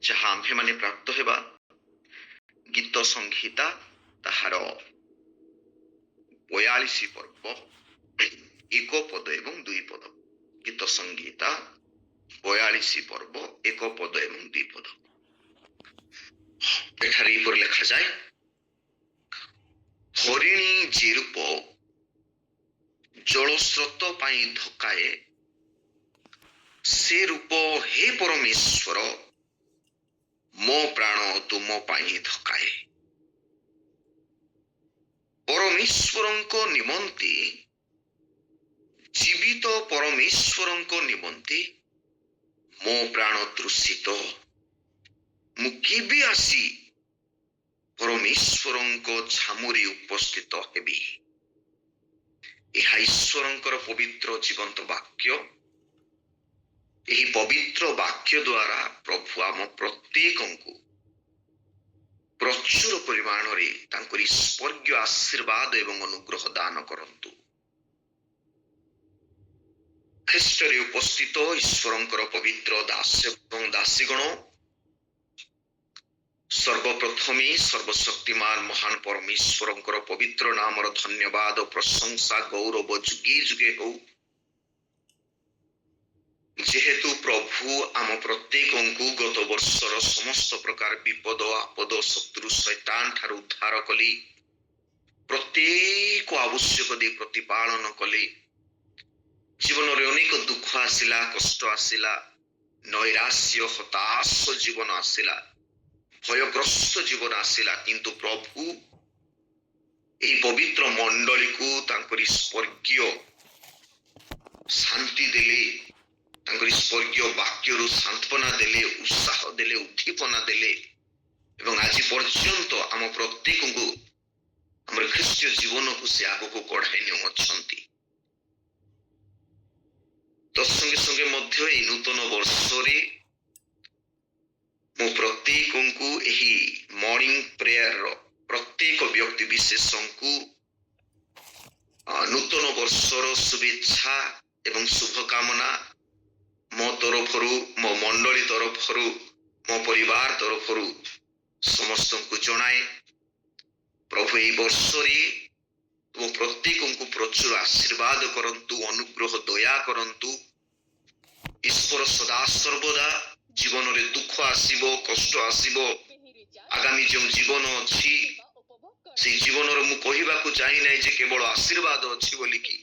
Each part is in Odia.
ଯାହା ଆମ୍ଭେମାନେ ପ୍ରାପ୍ତ ହେବା ଗୀତ ସଂହିତା ତାହାର 42 ପର୍ବ 1 ପଦ ଏବଂ 2 ପଦ। ଗୀତ ସଂହିତା 42 ପର୍ବ 1 ପଦ ଏବଂ 2 ପଦ। ଏଠାରେ ଏପରି ଲେଖାଯାଏ, ହରିଣୀ ଯେ ରୂପ ଜଳସ୍ରୋତ ପାଇଁ ଧକାଏ, ସେ ରୂପ ହେ ପରମେଶ୍ୱର ମୋ ପ୍ରାଣ ତୁମ ପାଇଁ ଧକାଏ। ପରମେଶ୍ୱରଙ୍କ ନିମନ୍ତେ, ଜୀବିତ ପରମେଶ୍ୱରଙ୍କ ନିମନ୍ତେ ମୋ ପ୍ରାଣ ତୃଷିତ। ମୁଁ କେବେ ଆସି ପରମେଶ୍ୱରଙ୍କ ଛାମୁରେ ଉପସ୍ଥିତ ହେବି। ଏହା ଈଶ୍ୱରଙ୍କର ପବିତ୍ର ଜୀବନ୍ତ ବାକ୍ୟ। ଏହି ପବିତ୍ର ବାକ୍ୟ ଦ୍ୱାରା ପ୍ରଭୁ ଆମ ପ୍ରତ୍ୟେକଙ୍କୁ ପ୍ରଚୁର ପରିମାଣରେ ତାଙ୍କରି ସ୍ୱର୍ଗୀୟ ଆଶୀର୍ବାଦ ଏବଂ ଅନୁଗ୍ରହ ଦାନ କରନ୍ତୁ। ଖ୍ରୀଷ୍ଟରେ ଉପସ୍ଥିତ ଈଶ୍ୱରଙ୍କର ପବିତ୍ର ଦାସ ଏବଂ ଦାସୀଗଣ, ସର୍ବପ୍ରଥମେ ସର୍ବଶକ୍ତିମାନ ମହାନ ପରମେଶ୍ୱରଙ୍କର ପବିତ୍ର ନାମର ଧନ୍ୟବାଦ ଓ ପ୍ରଶଂସା ଗୌରବ ଯୁଗେ ଯୁଗେ ହଉ। ଯେହେତୁ ପ୍ରଭୁ ଆମ ପ୍ରତ୍ୟେକଙ୍କୁ ଗତ ବର୍ଷର ସମସ୍ତ ପ୍ରକାର ବିପଦ ଆପଦ ଶତ୍ରୁ ଶୈତାନ ଠାରୁ ଉଦ୍ଧାର କଲେ, ପ୍ରତ୍ୟେକ ଆବଶ୍ୟକ ଦେଇ ପ୍ରତିପାଳନ କଲେ। ଜୀବନରେ ଅନେକ ଦୁଃଖ ଆସିଲା, କଷ୍ଟ ଆସିଲା, ନୈରାଶ୍ୟ ହତାଶ ଜୀବନ ଆସିଲା, ଭୟଗ୍ରସ୍ତ ଜୀବନ ଆସିଲା, କିନ୍ତୁ ପ୍ରଭୁ ଏହି ପବିତ୍ର ମଣ୍ଡଳୀକୁ ତାଙ୍କରି ସ୍ୱର୍ଗୀୟ ଶାନ୍ତି ଦେଲେ, ତାଙ୍କରି ସ୍ୱର୍ଗୀୟ ବାକ୍ୟରୁ ସାନ୍ତ୍ୱନା ଦେଲେ, ଉତ୍ସାହ ଦେଲେ, ଉଦ୍ଦୀପନା ଦେଲେ ଏବଂ ଆଜି ପର୍ଯ୍ୟନ୍ତ ଆମ ପ୍ରତ୍ୟେକଙ୍କୁ ଆମର ଖ୍ରୀଷ୍ଟୀୟ ଜୀବନକୁ ସେ ଆଗକୁ ବଢ଼ାଇ ନେଉଅଛନ୍ତି। ତତ୍ସଙ୍ଗେ ସଙ୍ଗେ ମଧ୍ୟ ଏହି ନୂତନ ବର୍ଷରେ ମୁଁ ପ୍ରତ୍ୟେକଙ୍କୁ ଏହି ମର୍ଣ୍ଣିଂ ପ୍ରେୟାରର ପ୍ରତ୍ୟେକ ବ୍ୟକ୍ତି ବିଶେଷଙ୍କୁ ନୂତନ ବର୍ଷର ଶୁଭେଚ୍ଛା ଏବଂ ଶୁଭକାମନା ମୋ ତରଫରୁ, ମୋ ମଣ୍ଡଳୀ ତରଫରୁ, ମୋ ପରିବାର ତରଫରୁ ସମସ୍ତଙ୍କୁ ଜଣାଏ। ପ୍ରଭୁ ଏହି ବର୍ଷରେ ତୁମ ପ୍ରତ୍ୟେକଙ୍କୁ ପ୍ରଚୁର ଆଶୀର୍ବାଦ କରନ୍ତୁ, ଅନୁଗ୍ରହ ଦୟା କରନ୍ତୁ। ଈଶ୍ୱର ସଦା ସର୍ବଦା ଜୀବନରେ ଦୁଃଖ ଆସିବ, କଷ୍ଟ ଆସିବ, ଆଗାମୀ ଯେଉଁ ଜୀବନ ଅଛି ସେଇ ଜୀବନର ମୁଁ କହିବାକୁ ଚାହିଁ ନାହିଁ ଯେ କେବଳ ଆଶୀର୍ବାଦ ଅଛି ବୋଲିକି,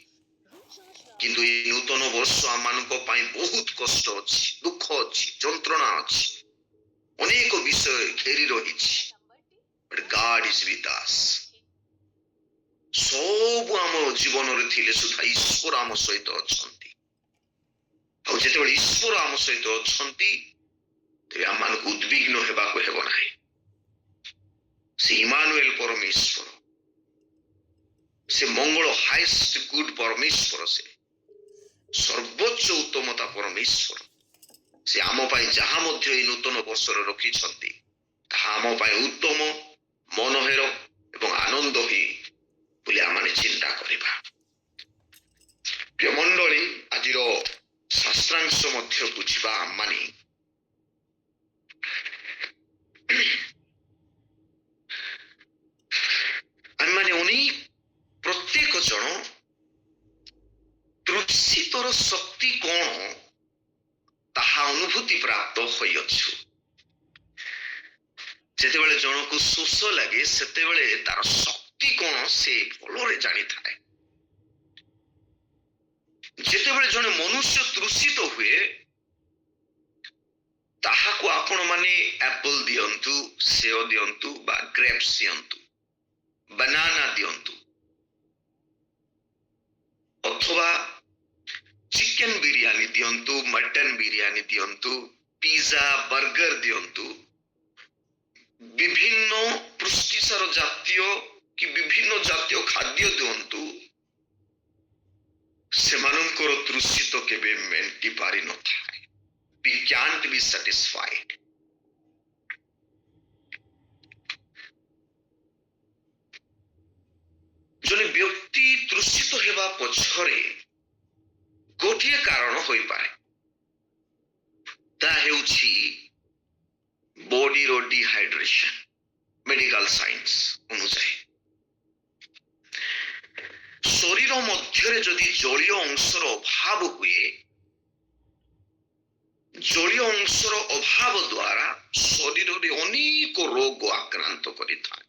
କିନ୍ତୁ ଏହି ନୂତନ ବର୍ଷ ଆମମାନଙ୍କ ପାଇଁ ବହୁତ କଷ୍ଟ ଅଛି, ଦୁଃଖ ଅଛି, ଯନ୍ତ୍ରଣା ଅଛି, ଅନେକ ବିଷୟ ଘେରି ରହିଛି। But God is with us. ସବୁ ଆମ ଜୀବନରେ ଥିଲେ ସୁଦ୍ଧା ଈଶ୍ୱର ଆମ ସହିତ ଅଛନ୍ତି। ଆଉ ଯେତେବେଳେ ଈଶ୍ୱର ଆମ ସହିତ ଅଛନ୍ତି, ତେବେ ଆମମାନଙ୍କୁ ଉଦ୍ବିଗ୍ନ ହେବାକୁ ହେବ ନାହିଁ। ସେ ଇମାନୁଏଲ ପରମେଶ୍ୱର, ସେ ମଙ୍ଗଳ ହାଇଏଷ୍ଟ ଗୁଡ୍ ପରମେଶ୍ୱର, ସେ ସର୍ବୋଚ୍ଚ ଉତ୍ତମତା ପରମେଶ୍ୱର, ସେ ଆମ ପାଇଁ ଯାହା ମଧ୍ୟ ଏହି ନୂତନ ବର୍ଷରେ ରଖିଛନ୍ତି ତାହା ଆମ ପାଇଁ ଉତ୍ତମ, ମନୋହର ଏବଂ ଆନନ୍ଦ ହିଁ ବୋଲି ଆମେ ଚିନ୍ତା କରିବା। ପ୍ରିୟ ମଣ୍ଡଳୀ, ଆଜିର ଶାସ୍ତ୍ରାଂଶ ମଧ୍ୟକୁ ଯିବା ଆମମାନେ ଅନେକ ପ୍ରତ୍ୟେକ ଜଣ ତୃଷିତର ଶକ୍ତି କଣ ତାହା ଅନୁଭୂତି ପ୍ରାପ୍ତ ହୋଇଅଛୁ। ଯେତେବେଳେ ଜଣକୁ ଶୋଷ ଲାଗେ ସେତେବେଳେ ତାର ଶକ୍ତି କଣ ସେ ଭଲରେ ଜାଣିଥାଏ। ଯେତେବେଳେ ଜଣେ ମନୁଷ୍ୟ ତୃଷିତ ହୁଏ ତାହାକୁ ଆପଣ ମାନେ ଆପଲ ଦିଅନ୍ତୁ, ସେଓ ଦିଅନ୍ତୁ ବା ଗ୍ରେପ୍ସ ଦିଅନ୍ତୁ, ବାନାନା ଦିଅନ୍ତୁ ଅଥବା ଚିକେନ ବିରିୟାନୀ ଦିଅନ୍ତୁ, ମଟନ ବିରିୟାନୀ ଦିଅନ୍ତୁ, ପିଜା ବର୍ଗର ଦିଅନ୍ତୁ, ବିଭିନ୍ନ ପୁଷ୍ଟିସାର ଜାତୀୟ କି ବିଭିନ୍ନ ଜାତୀୟ ଖାଦ୍ୟ ଦିଅନ୍ତୁ, ସେମାନଙ୍କର ତୃଷିତ କେବେ ମେଣ୍ଟି ପାରିନଥାଏ। We can't be satisfied. ଜଣେ ବ୍ୟକ୍ତି ତୃଷିତ ହେବା ପଛରେ ଗୋଟିଏ କାରଣ ହୋଇପାରେ, ତାହା ହେଉଛି ବଡିର ଡିହାଇଡ୍ରେସନ ମେଡିକାଲ ସାଇନ୍ସ ଅନୁଯାୟୀ ଶରୀର ମଧ୍ୟରେ ଯଦି ଜଳୀୟ ଅଂଶର ଅଭାବ ହୁଏ, ଜଳୀୟ ଅଂଶର ଅଭାବ ଦ୍ୱାରା ଶରୀରରେ ଅନେକ ରୋଗ ଆକ୍ରାନ୍ତ କରିଥାଏ।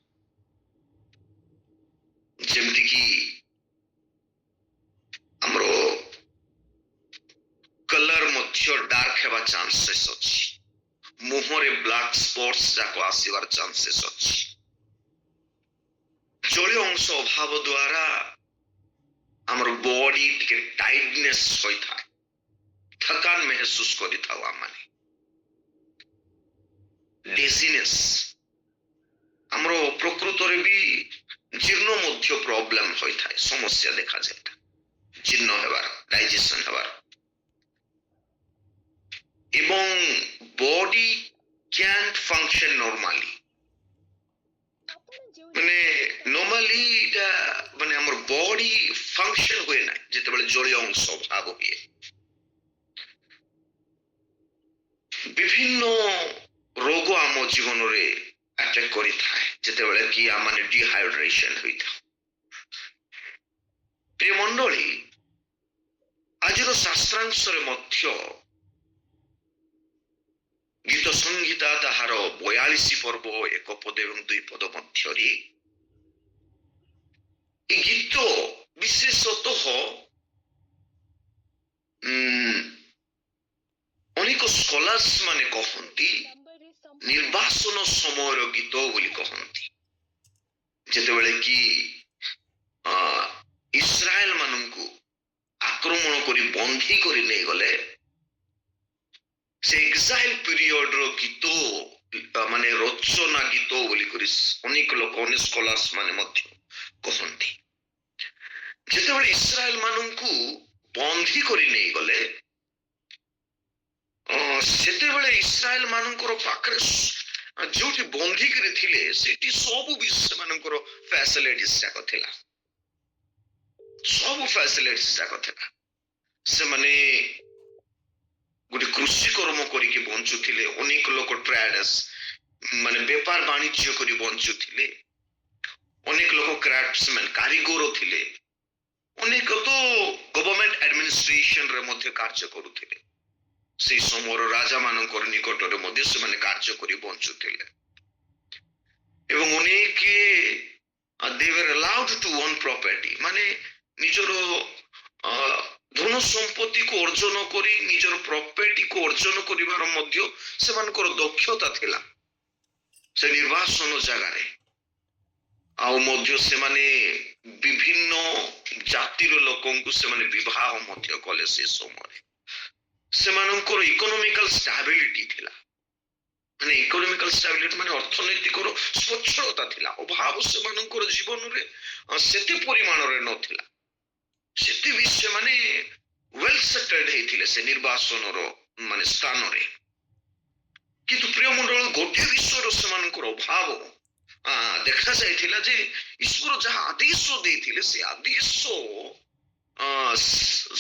ଯେମିତିକି ଆମର କଲର ମଧ୍ୟ ଡାର୍କ ହେବା ଚାନ୍ସେସ୍ ଅଛି, ମୁହଁରେ ବ୍ଲାକ୍ ସ୍ପଟ୍ସ ଯାକ ଆସିବାର ଚାନ୍ସେସ୍ ଅଛି। ଜଳୀୟ ଅଂଶ ଅଭାବ ଦ୍ୱାରା ଆମର ବଡି ଟିକେ ଟାଇଟନେସ୍ ହୋଇଥାଏ, ଥକାନ ମେହସୁସ କରିଥାଉ ଆମେ। ଡିଜିନେସ୍, ଆମର ପ୍ରକୃତରେ ବି ଜୀର୍ଣ୍ଣ ମଧ୍ୟ ପ୍ରୋବ୍ଲେମ ହୋଇଥାଏ, ସମସ୍ୟା ଦେଖାଯାଏ ଜୀର୍ଣ୍ଣ ହେବାର, ଡାଇଜେସନ ହେବାର। ଏବଂ ବଡି କ୍ୟାନ୍ଟ ଫଙ୍କସନ ନର୍ମାଲି, ମାନେ ନର୍ମାଲି এটা ମାନେ ଆମର ବଡି ଫଙ୍କସନ ହୁଏ ନାହିଁ ଯେତେବେଳେ ଜଳୀୟ ଅଂଶ ଅଭାବ ହୁଏ। ବିଭିନ୍ନ ରୋଗ ଆମ ଜୀବନରେ ଆଟାକ୍ କରିଥାଏ ଯେତେବେଳେ କି ଆମେ ଡିହାଇଡ୍ରେସନ ହୋଇଥାଉ। ପ୍ରିୟ ମଣ୍ଡଳୀ, ଆଜିର ଶାସ୍ତ୍ରାଂଶରେ ମଧ୍ୟ ଗୀତ ସଂହିତା ତାହାର 42 ପର୍ବ 1 ପଦ ଏବଂ 2 ପଦ ମଧ୍ୟରେ ଏ ଗୀତ ବିଶେଷତଃ ଅନେକ ସ୍କଲାର୍ସ ମାନେ କହନ୍ତି ନିର୍ବାସନ ସମୟର ଗୀତ ବୋଲି କହନ୍ତି। ଯେତେବେଳେ କି ଇସ୍ରାଏଲ ମାନଙ୍କୁ ଆକ୍ରମଣ କରି ବନ୍ଦୀ କରି ନେଇଗଲେ, ସେ ଏକ୍ସାଇଲ ପିରିୟଡର ଗୀତ ମାନେ ରଚନା ଗୀତ ବୋଲି କରି ଅନେକ ଲୋକ, ଅନେକ ସ୍କଲାର୍ସ ମାନେ ମଧ୍ୟ କହନ୍ତି। ଯେତେବେଳେ ଇସ୍ରାଏଲ ମାନଙ୍କୁ ବନ୍ଦୀ କରି ନେଇଗଲେ, ସେତେବେଳେ ଇସ୍ରାଏଲ ମାନଙ୍କର ପାଖରେ ଯୋଉଠି ବନ୍ଦୀ କରି ଥିଲେ ସେଠି ସବୁ ବି ସେମାନଙ୍କର ଫ୍ୟାସିଲିଟିସ୍ ଯାକ ଥିଲା, ସବୁ ଫ୍ୟାସିଲିଟିସ୍ ଯାକ ଥିଲା। ସେମାନେ ଗୋଟେ କୃଷି କର୍ମ କରିକି ବଞ୍ଚୁଥିଲେ, ଅନେକ ଲୋକ ଟ୍ରେଡର୍ସ ମାନେ ବେପାର ବାଣିଜ୍ୟ କରି ବଞ୍ଚୁଥିଲେ, ଅନେକ ଲୋକ କ୍ରାଫ୍ଟସମ୍ୟାନ କାରିଗର ଥିଲେ, ଅନେକ ତ ଗଭର୍ଣ୍ଣମେଣ୍ଟ ଆଡମିନିଷ୍ଟ୍ରେସନରେ ମଧ୍ୟ କାର୍ଯ୍ୟ କରୁଥିଲେ। ସେଇ ସମୟର ରାଜା ମାନଙ୍କର ନିକଟରେ ମଧ୍ୟ ସେମାନେ କାର୍ଯ୍ୟ କରି ବଞ୍ଚୁଥିଲେ। ଏବଂ ଅନେକ they were allowed to own property, ମାନେ ନିଜର ଧନ ସମ୍ପତ୍ତିକୁ ଅର୍ଜନ କରି ନିଜର ପ୍ରପର୍ଟିକୁ ଅର୍ଜନ କରିବାର ମଧ୍ୟ ସେମାନଙ୍କର ଦକ୍ଷତା ଥିଲା ସେ ନିର୍ବାସନ ଜାଗାରେ। ଆଉ ମଧ୍ୟ ସେମାନେ ବିଭିନ୍ନ ଜାତିର ଲୋକଙ୍କୁ ସେମାନେ ବିବାହ ମଧ୍ୟ କଲେ। ସେ ସମୟରେ ସେମାନଙ୍କର ଇକୋନୋମିକାଲ ଷ୍ଟାବିଲିଟି ଥିଲା, ମାନେ ଇକୋନୋମିକାଲ ଷ୍ଟାବିଲିଟି ମାନେ ଅର୍ଥନୈତିକର ସ୍ୱଚ୍ଛଳତା ଥିଲା। ଅଭାବ ସେମାନଙ୍କର ଜୀବନରେ ସେତେ ପରିମାଣରେ ନଥିଲା, ସେତେ ବି ସେମାନେ ୱେଲ ସେଟେଲଡ ହେଇଥିଲେ ସେ ନିର୍ବାସନର ମାନେ ସ୍ଥାନରେ। କିନ୍ତୁ ପ୍ରିୟ ମଣ୍ଡଳ, ଗୋଟିଏ ବିଷୟର ସେମାନଙ୍କର ଅଭାବ ଦେଖାଯାଇଥିଲା ଯେ ଈଶ୍ୱର ଯାହା ଆଦେଶ ଦେଇଥିଲେ ସେ ଆଦେଶ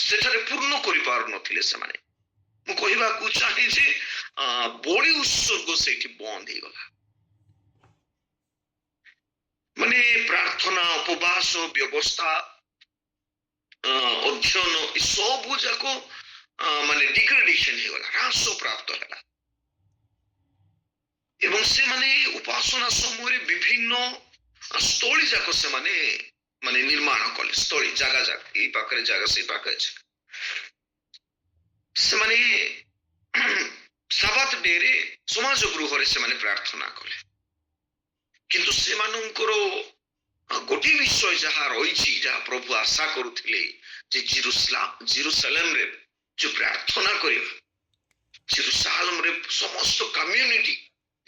ସେଠାରେ ପୂର୍ଣ୍ଣ କରିପାରୁନଥିଲେ ସେମାନେ। ମୁଁ କହିବାକୁ ଚାହେଁ ଯେ ବଳି ଉତ୍ସର୍ଗ ସେଇଠି ବନ୍ଦ ହେଇଗଲା। ମାନେ ପ୍ରାର୍ଥନା, ଉପବାସ, ବ୍ୟବସ୍ଥା, ଅଧ୍ୟୟନ ଏ ସବୁ ଯାକ ମାନେ ଡିଗ୍ରେଡେସନ ହେଇଗଲା, ହ୍ରାସ ପ୍ରାପ୍ତ ହେଲା। ଏବଂ ସେମାନେ ଉପାସନା ସମୟରେ ବିଭିନ୍ନ ସ୍ଥଳୀ ଯାକ ସେମାନେ ମାନେ ନିର୍ମାଣ କଲେ। ସ୍ଥଳୀ ଜାଗା ଜାଗା, ଏଇ ପାଖରେ ଜାଗା, ସେଇ ପାଖରେ ଜାଗା। ସେମାନେ ସାବାତ ଡେରେ ସମାଜ ଗୃହରେ ସେମାନେ ପ୍ରାର୍ଥନା କଲେ। କିନ୍ତୁ ସେମାନଙ୍କର ଗୋଟିଏ ବିଷୟ ଯାହା ରହିଛି, ଯାହା ପ୍ରଭୁ ଆଶା କରୁଥିଲେ ଯେ ଜେରୁସାଲେମରେ ଯୋଉ ପ୍ରାର୍ଥନା କରିବା, ଜେରୁସାଲେମରେ ସମସ୍ତ କମ୍ୟୁନିଟି,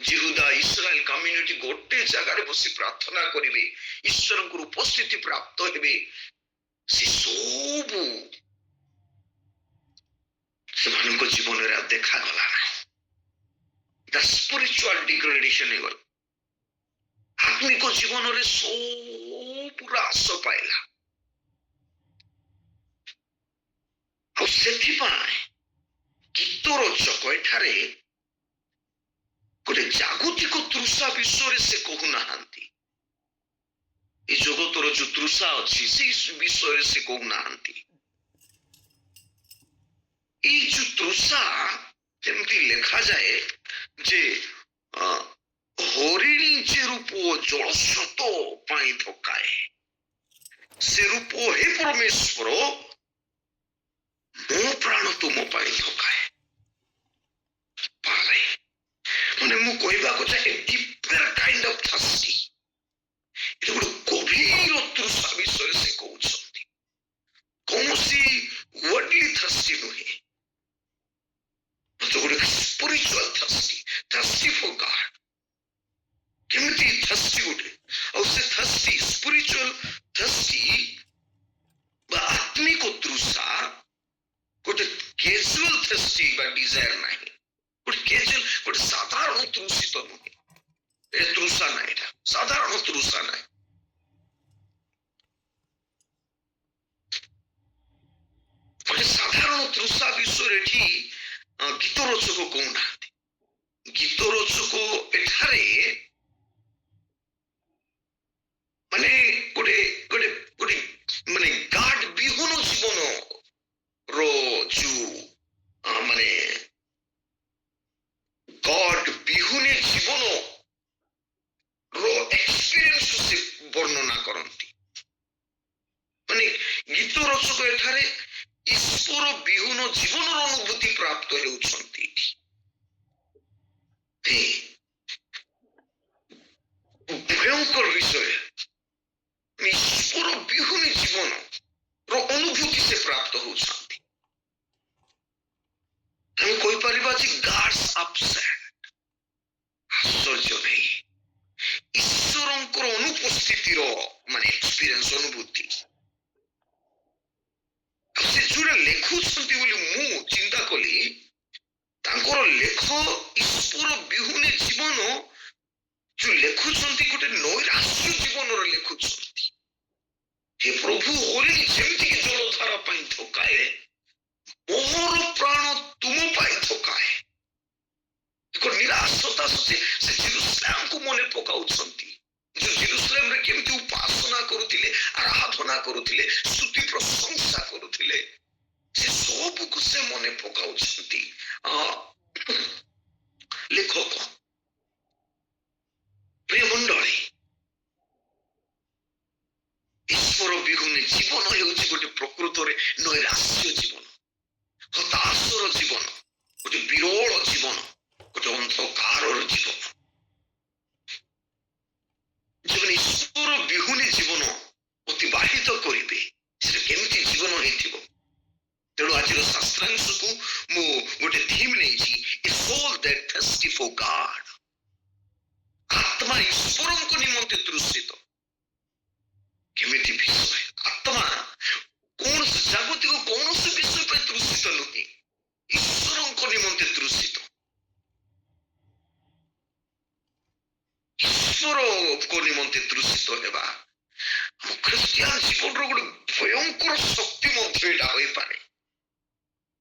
ଜିହୁଦା ଇସ୍ରାଏଲ କମ୍ୟୁନିଟି ଗୋଟେ ଜାଗାରେ ବସି ପ୍ରାର୍ଥନା କରିବେ, ଈଶ୍ୱରଙ୍କର ଉପସ୍ଥିତି ପ୍ରାପ୍ତ ହେବେ। ସେ ସବୁ ସେମାନଙ୍କ ଜୀବନରେ ଆଉ ଦେଖାଗଲା ନାହିଁ। ଦ ସ୍ପିରିଚୁଆଲ ଡିଗ୍ରେଡେସନ ହେଇଗଲା। ଆତ୍ମିକ ଜୀବନରେ ସବୁ ହ୍ରାସ ପାଇଲା। ଆଉ ସେଥିପାଇଁ ଗୀତ ରଚକ ଏଠାରେ ଗୋଟେ ଜାଗତିକ ତୃଷା ବିଷୟରେ ସେ କହୁନାହାନ୍ତି। ଏ ଜଗତର ଯୋଉ ତୃଷା ଅଛି ସେଇ ବିଷୟରେ ସେ କହୁନାହାନ୍ତି। ଏଇ ଯୋଉ ତୃଷା ଯେମିତି ଲେଖାଯାଏ ଯେ ହରିଣୀ ଯେ ରୂପ ଜଳସ୍ରୋତ ପାଇଁ ଧକାଏ, ସେ ରୂପ ହେ ପରମେଶ୍ୱର ମୋ ପ୍ରାଣ ତୁମ ପାଇଁ ଧକାଏ। ମାନେ ମୁଁ କହିବାକୁ ଚାହେଁ ଡିପର କାଇଣ୍ଡ ଅଫ ଥର୍ଷ୍ଟି, ଏଟା ଗୋଟେ ଗଭୀର ତୃଷା ବିଷୟରେ ସେ କହୁଛନ୍ତି। କୌଣସି ୱାର୍ଡଲି ଥର୍ଷ୍ଟି ନୁହେଁ, ଗୋଟେ ସ୍ପିରିଚୁଆଲ ଥର୍ଷ୍ଟି ଫର ଗଡ। କେମିତି ଥର୍ଷ୍ଟି ଗୋଟେ, ଆଉ ସେ ଥର୍ଷ୍ଟି ସ୍ପିରିଚୁଆଲ ଥର୍ଷ୍ଟି ବା ଆତ୍ମିକ ତୃଷା ଗୋଟେ କ୍ୟାଜୁଆଲ ଥର୍ଷ୍ଟି ବା ଡିଜାୟାର ନାହିଁ। ଗୋଟେ କ୍ୟାଜୁଆଲ, ଗୋଟେ ସାଧାରଣ ତୃଷିତ ନୁହେଁ। ଏ ତୃଷା ନାହିଁ, ଏଟା ସାଧାରଣ ତୃଷା ନାହିଁ। ଗୋଟେ ସାଧାରଣ ତୃଷା ବିଷୟରେ ଏଠି ଗୀତ ରଚକ କହୁନାହାନ୍ତି। ଗୀତ ରଚକ ଏଠାରେ ମାନେ ଗୋଟେ ଗୋଟେ ଗୋଟେ ମାନେ ଗାଡ ବିହୀନ ଜୀବନ ର ଯୋଉ ମାନେ ଗଡ ବିହୁନେ ଜୀବନ ର ଏକ୍ସପିରିଏନ୍ସ ସେ ବର୍ଣ୍ଣନା କରନ୍ତି। ମାନେ ଗୀତ ରଚକ ଏଠାରେ ଈଶ୍ୱର ବିହୁନ ଜୀବନର ଅନୁଭୂତି ପ୍ରାପ୍ତ ହେଉଛନ୍ତି। ଭୟଙ୍କର ବିଷୟ, ଈଶ୍ୱର ବିହୁନେ ଜୀବନ ର ଅନୁଭୂତି ସେ ପ୍ରାପ୍ତ ହଉଛନ୍ତି। ଆମେ କହିପାରିବା ଯେ ଗାଡ୍ସ ଆପସେଣ୍ଟ, ଆଶ୍ଚର୍ଯ୍ୟ ନାହିଁ, ଈଶ୍ୱରଙ୍କର ଅନୁପସ୍ଥିତିର ମାନେ ଏକ୍ସପିରିଏନ୍ସ, ଅନୁଭୂତି। ସେ ଯୋଉଟା ଲେଖୁଛନ୍ତି ବୋଲି ମୁଁ ଚିନ୍ତା କଲି, ତାଙ୍କର ଲେଖ ଈଶ୍ୱର ବିହୁନେ ଜୀବନ ଯୋଉ ଲେଖୁଛନ୍ତି ଗୋଟେ ନୈରାଶ୍ୟ ଜୀବନର ଲେଖୁଛନ୍ତି। ହେ ପ୍ରଭୁ, ହରିଣୀ ଯେମିତିକି ଜଳଧାରା ପାଇଁ ଧକାଏ, ମୋର ପ୍ରାଣ ତୁମ ପାଇଁ ଧକାଏ। ଏକ ନିରାଶତା ସେ ଜେରୁସାଲେମକୁ ମନେ ପକାଉଛନ୍ତି। ଯୋଉ ଜେରୁସାଲେମରେ କେମିତି ଉପାସନା କରୁଥିଲେ, ଆରାଧନା କରୁଥିଲେ, ସ୍ତୁତି ପ୍ରଶଂସା କରୁଥିଲେ, ସେ ସବୁକୁ ସେ ମନେ ପକାଉଛନ୍ତି। ଲେଖକ ପ୍ରିୟ ମଣ୍ଡଳୀ, ଈଶ୍ୱର ବିହୁନେ ଜୀବନ ହେଉଛି ଗୋଟେ ପ୍ରକୃତରେ ନୈରାଶ୍ୟ ଜୀବନ, ହତାଶର ଜୀବନ, ଗୋଟେ ବିରଳ ଜୀବନ, ଗୋଟେ ଅନ୍ଧକାରର ଜୀବନ। ଯେଉଁମାନେ ଈଶ୍ୱର ବିହୁନେ ଜୀବନ ଅତିବାହିତ କରିବେ, ସେଟା କେମିତି ଜୀବନ ହେଇଥିବ? ତେଣୁ ଆଜିର ଶାସ୍ତ୍ରାଂଶକୁ ମୁଁ ଗୋଟେ ଥିମ୍ ନେଇଛି, ଏ ସୋଲ୍ ଦ୍ୟାଟ୍ ଥର୍ଷ୍ଟି ଫର ଗଡ୍। ଆତ୍ମା ଈଶ୍ୱରଙ୍କ ନିମନ୍ତେ ତୃଷିତ। କେମିତି ବିଷୟ? ଆତ୍ମା କୌଣସି ଜାଗତିକ କୌଣସି ବିଷୟ ପାଇଁ ତୃଷିତ ନୁହେଁ, ଈଶ୍ୱରଙ୍କ ନିମନ୍ତେ ତୃଷିତ। ଈଶ୍ୱରଙ୍କ ନିମନ୍ତେ ତୃଷିତ ହେବା ଆମ ଖ୍ରୀଷ୍ଟିଆନ ଜୀବନର ଗୋଟେ ଭୟଙ୍କର ଶକ୍ତି ମଧ୍ୟ ଏଇଟା ହୋଇପାରେ।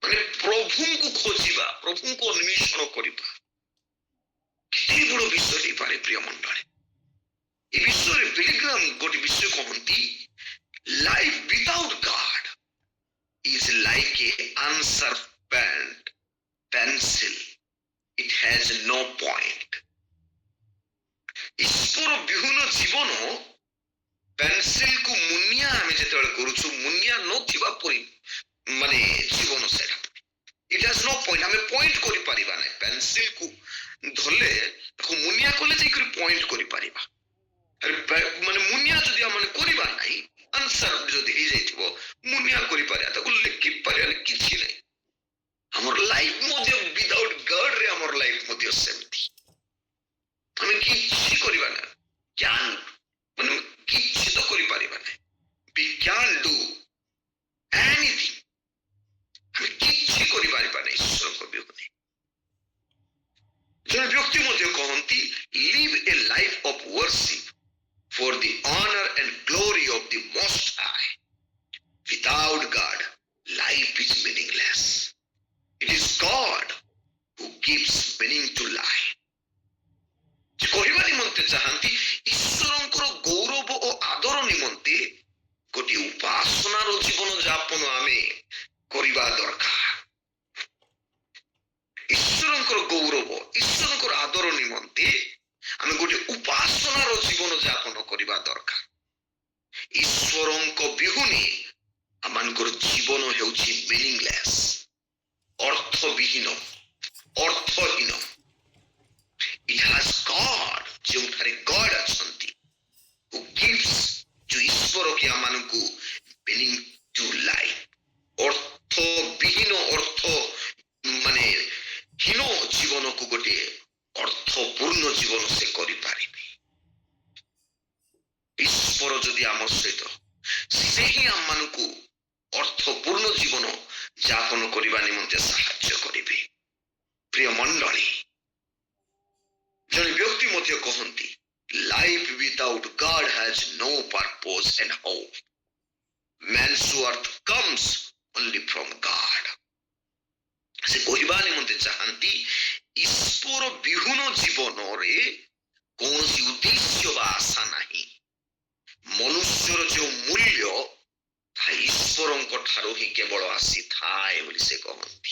ମାନେ ପ୍ରଭୁଙ୍କୁ ଖୋଜିବା, ପ୍ରଭୁଙ୍କୁ ଅନ୍ୱେଷଣ କରିବା କେତେ ବଡ଼ ବିଷୟ ହେଇପାରେ ପ୍ରିୟ ମଣ୍ଡଳୀ। ଏ ବିଷୟରେ ବିଲିଗ୍ରାମ ଗୋଟେ ବିଷୟ କହନ୍ତି, life without God is like a unsharpened pencil, it has no point. ଈଶ୍ୱର ବିହୁନ ଜୀବନ ପେନସିଲକୁ ମୁନିଆ ଆମେ ଯେତେବେଳେ କରୁଛୁ, ମୁନିଆ ନଥିବା ପରି ମାନେ ଜୀବନ ସେଟା। ଇଟ୍ ହାଜ ନୋ ପଏଣ୍ଟ, ଆମେ ପଏଣ୍ଟ କରିପାରିବା ନାହିଁ। ପେନସିଲକୁ ଧରଲେ ତାକୁ ମୁନିଆ କଲେ ଯାଇକରି ପଏଣ୍ଟ କରିପାରିବା। ମାନେ ମୁନିଆ ଯଦି ଆମେ କରିବା ନାହିଁ, ଆନ୍ସର ଯଦି ହେଇଯାଇଥିବ, ମୁନିଆ କରିପାରିବା, ତାକୁ ଲେଖିପାରିବା କିଛି ନାହିଁ। ଆମର ଲାଇଫ ମଧ୍ୟ ୱିଦାଉଟ୍ ଗଡ୍ ରେ ଆମର ଲାଇଫ ମଧ୍ୟ ସେମିତି। ଆମେ କିଛି କରିବା ନା, କ୍ୟାନ୍ ମାନେ କିଛି ତ କରିପାରିବା ନାହିଁ। we can do anything, ଆମେ କିଛି କରିପାରିବା ନାହିଁ ଈଶ୍ୱରଙ୍କ ବିରୋଧରେ। ଜଣେ ବ୍ୟକ୍ତି ମଧ୍ୟ କହନ୍ତି, live a life of worship for the honor and glory of the most high. Without God, life is meaningless. It is God who gives meaning to life. ନିମନ୍ତେ ଚାହାନ୍ତି ଈଶ୍ୱରଙ୍କର ଗୌରବ ଓ ଆଦର ନିମନ୍ତେ ଗୋଟିଏ ଉପାସନାର ଜୀବନ ଯାପନ ଆମେ କରିବା ଦରକାର। ଈଶ୍ୱରଙ୍କର ଗୌରବ ଈଶ୍ୱରଙ୍କର ଆଦର ନିମନ୍ତେ ଆମେ ଗୋଟିଏ ଉପାସନାର ଜୀବନ ଯାପନ କରିବା ଦରକାର। ଈଶ୍ୱରଙ୍କ ବିହୁନେ ଆମମାନଙ୍କର ଜୀବନ ହେଉଛି ମିନିଂଲେସ୍, ଅର୍ଥବିହୀନ, ଅର୍ଥହୀନ। It has God, ଯେଉଁଠାରେ ଗଡ୍ ଅଛନ୍ତି, who gives, ଯୋଉ ଈଶ୍ୱର କି ଆମମାନଙ୍କୁ meaning to life, ଅର୍ଥବିହୀନ, ଅର୍ଥ ମାନେ ହୀନ ଜୀବନକୁ ଗୋଟିଏ ଅର୍ଥପୂର୍ଣ୍ଣ ଜୀବନ ସେ କରିପାରିବେ। ଈଶ୍ୱର ଯଦି ଆମ ସହିତ, ସେ ହିଁ ଆମମାନଙ୍କୁ ଅର୍ଥପୂର୍ଣ୍ଣ ଜୀବନ ଯାପନ କରିବା ନିମନ୍ତେ ସାହାଯ୍ୟ କରିବେ। ପ୍ରିୟ ମଣ୍ଡଳୀ, ଜଣେ ବ୍ୟକ୍ତି ମଧ୍ୟ କହନ୍ତି life without God has no purpose and hope. Man's worth comes only from God. ସେ କହିବା ନିମନ୍ତେ ଚାହାନ୍ତି ଈଶ୍ୱର ବିହୁନ ଜୀବନରେ କୌଣସି ଉଦ୍ଦେଶ୍ୟ ବା ଆଶା ନାହିଁ। ମନୁଷ୍ୟର ଯେଉଁ ମୂଲ୍ୟ ତାହା ଈଶ୍ୱରଙ୍କ ଠାରୁ ହିଁ କେବଳ ଆସିଥାଏ ବୋଲି ସେ କହନ୍ତି।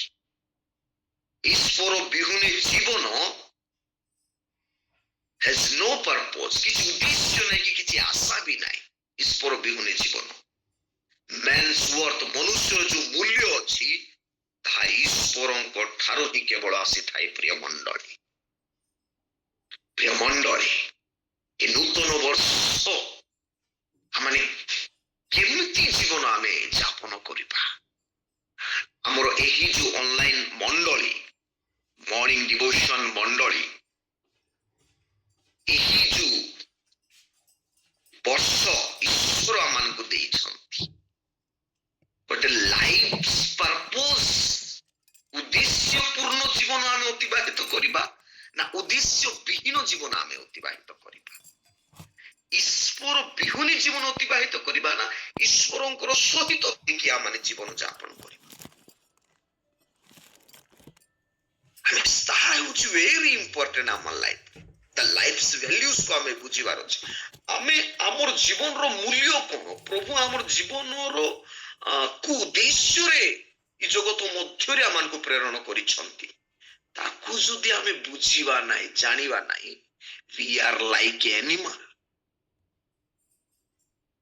ଈଶ୍ୱର ବିହୁନେ ଜୀବନ has no purpose, କିଛି ଉଦ୍ଦେଶ୍ୟ ନାହିଁ କି କିଛି ଆଶା ବି ନାହିଁ। ଈଶ୍ୱର ବିହୁନେ ଜୀବନ, ମ୍ୟାନ୍ସ ୱାର୍ଥ, ମନୁଷ୍ୟର ଯେଉଁ ମୂଲ୍ୟ ଅଛି ତାହା ଈଶ୍ୱରଙ୍କ ଠାରୁ ହିଁ କେବଳ ଆସିଥାଏ। ପ୍ରିୟ ମଣ୍ଡଳୀ, ପ୍ରିୟ ମଣ୍ଡଳୀ, ଏ ନୂତନ ବର୍ଷ ଆମେ କେମିତି ଜୀବନ ଆମେ ଯାପନ କରିବା? ଆମର ଏହି ଯୋଉ ଅନଲାଇନ ମଣ୍ଡଳୀ, ମର୍ଣ୍ଣିଂ ଡିଭୋସନ ମଣ୍ଡଳୀ, ଏହି ଯୋଉ ବର୍ଷ ଈଶ୍ୱର ଆମମାନଙ୍କୁ ଦେଇଛନ୍ତି, ଗୋଟେ ଲାଇଫ ପର୍ପୋଜ, ଉଦ୍ଦେଶ୍ୟ ପୂର୍ଣ୍ଣ ଜୀବନ ଆମେ ଅତିବାହିତ କରିବା ନା ଉଦ୍ଦେଶ୍ୟ ବିହୀନ ଜୀବନ ଆମେ ଅତିବାହିତ କରିବା? ଈଶ୍ୱର ବିହୁନି ଜୀବନ ଅତିବାହିତ କରିବା ନା ଈଶ୍ୱରଙ୍କର ସହିତ ହେଇକି ଆମେ ଜୀବନ ଯାପନ କରିବା? ତାହା ହେଉଛି ଭେରି ଇମ୍ପୋର୍ଟାଣ୍ଟ ଆମ ଲାଇଫ। ତା ଲାଇଫ୍ସ ଭ୍ୟାଲ୍ୟୁଜକୁ ଆମେ ବୁଝିବାର ଅଛି। ଆମେ ଆମର ଜୀବନର ମୂଲ୍ୟ କଣ, ପ୍ରଭୁ ଆମର ଜୀବନର କୁ ଉଦ୍ଦେଶ୍ୟରେ ଏ ଜଗତ ମଧ୍ୟରେ ଆମମାନଙ୍କୁ ପ୍ରେରଣ କରିଛନ୍ତି, ତାକୁ ଯଦି ଆମେ ବୁଝିବା ନାହିଁ, ଜାଣିବା ନାହିଁ, we are like animal,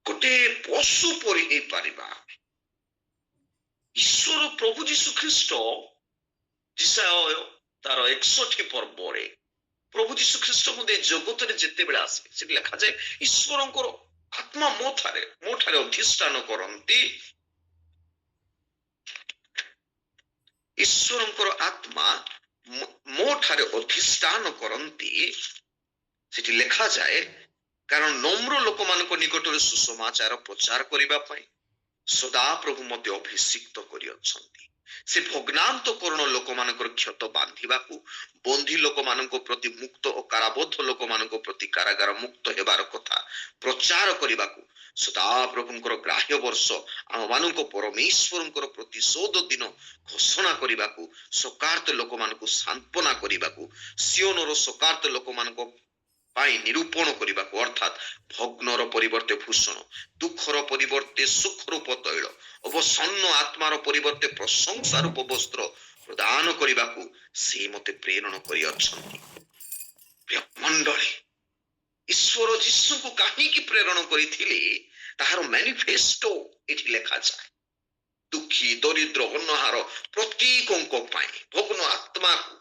ଗୋଟେ ପଶୁ ପରି ହେଇପାରିବା। ଈଶ୍ୱର ପ୍ରଭୁ ଯୀଶୁ ଖ୍ରୀଷ୍ଟ ତାର 61 ପର୍ବରେ ପ୍ରଭୁ ଯୀଶୁ ଖ୍ରୀଷ୍ଟ ମଧ୍ୟ ଜଗତରେ ଯେତେବେଳେ ଆସେ, ସେଠି ଲେଖାଯାଏ ଈଶ୍ୱରଙ୍କର ଆତ୍ମା ମୋ ଠାରେ ଅଧିଷ୍ଠାନ କରନ୍ତି। ଈଶ୍ୱରଙ୍କର ଆତ୍ମା ମୋ ଠାରେ ଅଧିଷ୍ଠାନ କରନ୍ତି, ସେଠି ଲେଖାଯାଏ, କାରଣ ନମ୍ର ଲୋକମାନଙ୍କ ନିକଟରେ ସୁସମାଚାର ପ୍ରଚାର କରିବା ପାଇଁ ସଦାପ୍ରଭୁ ମଧ୍ୟ ଅଭିଷିକ୍ତ କରିଅଛନ୍ତି। ସେ ଭଗ୍ନାନ୍ତକରଣ ଲୋକମାନଙ୍କର କ୍ଷତ ବାନ୍ଧିବାକୁ, ବନ୍ଦୀ ଲୋକମାନଙ୍କ ପ୍ରତି ମୁକ୍ତ ଓ କାରାବଦ୍ଧ ଲୋକମାନଙ୍କ ପ୍ରତି କାରାଗାର ମୁକ୍ତ ହେବାର କଥା ପ୍ରଚାର କରିବାକୁ, ସଦାପ୍ରଭୁଙ୍କର ଗ୍ରାହ୍ୟ ବର୍ଷ ଆମମାନଙ୍କ ପରମେଶ୍ୱରଙ୍କର ପ୍ରତିଶୋଧ ଦିନ ଘୋଷଣା କରିବାକୁ, ଶୋକାର୍ତ୍ତ ଲୋକମାନଙ୍କୁ ସାନ୍ତ୍ୱନା କରିବାକୁ, ସିଓନର ଶୋକାର୍ତ୍ତ ଲୋକମାନଙ୍କ ପାଇଁ ନିରୂପଣ କରିବାକୁ, ଅର୍ଥାତ୍ ଭଗ୍ନର ପରିବର୍ତ୍ତେ ଭୂଷଣ, ଦୁଃଖର ପରିବର୍ତ୍ତେ ସୁଖରୂପ ତୈଳ, ଅବସନ୍ନ ଆତ୍ମାର ପରିବର୍ତ୍ତେ ପ୍ରଶଂସା ରୂପ ବସ୍ତ୍ର ପ୍ରଦାନ କରିବାକୁ ସେ ମତେ ପ୍ରେରଣ କରିଅଛନ୍ତି। ମଣ୍ଡଳୀ, ଈଶ୍ୱର ଯୀଶୁଙ୍କୁ କାହିଁକି ପ୍ରେରଣ କରିଥିଲେ ତାହାର ମ୍ୟାନିଫେଷ୍ଟୋ ଏଠି ଲେଖାଯାଏ। ଦୁଃଖୀ, ଦରିଦ୍ର, ଅନ୍ୟହାର ପ୍ରତ୍ୟେକଙ୍କ ପାଇଁ, ଭଗ୍ନ ଆତ୍ମାକୁ,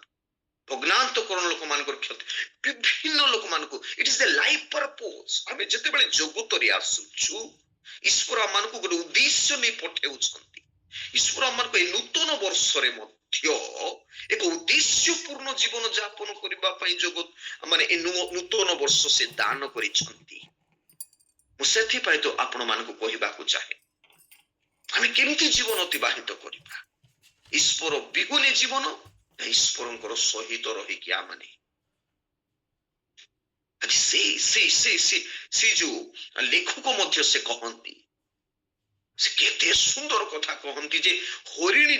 ଭଗ୍ନାନ୍ତକରଣ ଲୋକମାନଙ୍କର କ୍ଷତି, ବିଭିନ୍ନ ଲୋକମାନଙ୍କୁ, ଇଟ୍ ଇଜ ଦ ଲାଇଫ ପର୍ପୋଜ। ଆମେ ଯେତେବେଳେ ଜଗତରେ ଆସୁଛୁ, ଈଶ୍ୱର ଆମମାନଙ୍କୁ ଗୋଟେ ଉଦ୍ଦେଶ୍ୟ ନେଇ ପଠାଉଛନ୍ତି। ଈଶ୍ୱର ଆମମାନଙ୍କୁ এই ନୂତନ ବର୍ଷରେ ମଧ୍ୟ ଏକ ଉଦ୍ଦେଶ୍ୟପୂର୍ଣ୍ଣ ଜୀବନ ଯାପନ କରିବା ପାଇଁ ଜଗତ ମାନେ ଏ ନୂତନ ବର୍ଷ ସେ ଦାନ କରିଛନ୍ତି। ମୁଁ ସେଥିପାଇଁ ତ ଆପଣମାନଙ୍କୁ କହିବାକୁ ଚାହେଁ, ଆମେ କେମିତି ଜୀବନ ଅତିବାହିତ କରିବା? ଈଶ୍ୱର ବିହୁନେ ଜୀବନ ନା ଈଶ୍ୱରଙ୍କର ସହିତ ରହିକି ଆମେ ସେ ଯୋଉ ଲେଖକ ମଧ୍ୟ ସେ କହନ୍ତି, ସେ କେତେ ସୁନ୍ଦର କଥା କହନ୍ତି ଯେ ହରିଣୀ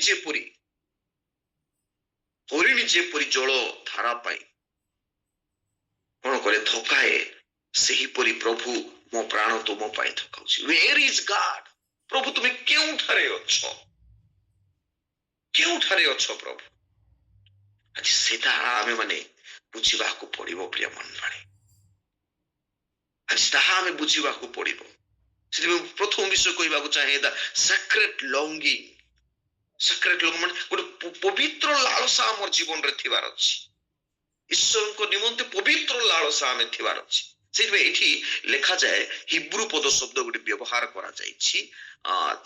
ଯେପରି ଜଳ ଧାରା ପାଇଁ କଣ କରେ ଧୋକାଏ, ସେହିପରି ପ୍ରଭୁ ମୋ ପ୍ରାଣ ତୁମ ପାଇଁ ଧୋକାଉଛି। Where is God? ପ୍ରଭୁ ତୁମେ କେଉଁଠାରେ ଅଛ? କେଉଁଠାରେ ଅଛ ପ୍ରଭୁ? ଆଜି ସେଟା ଆମେ ମାନେ ବୁଝିବାକୁ ପଡିବ ପ୍ରିୟ ମଣ୍ଡଳୀ। ଆଜି ତାହା ଆମେ ବୁଝିବାକୁ ପଡିବ। ସେଥିପାଇଁ ପ୍ରଥମ ବିଷୟ କହିବାକୁ ଚାହେଁ ଦ ସିକ୍ରେଟ ଲଙ୍ଗିଂ। ସିକ୍ରେଟ ଲଙ୍ଗିଂ ମାନେ ଗୋଟେ ପବିତ୍ର ଲାଳସା ଆମର ଜୀବନରେ ଥିବାର ଅଛି। ଈଶ୍ୱରଙ୍କ ନିମନ୍ତେ ପବିତ୍ର ଲାଳସା ଆମେ ଥିବାର ଅଛି। ସେଥିପାଇଁ ଏଠି ଲେଖାଯାଏ ହିବ୍ରୁ ପଦ ଶବ୍ଦ ଗୋଟେ ବ୍ୟବହାର କରାଯାଇଛି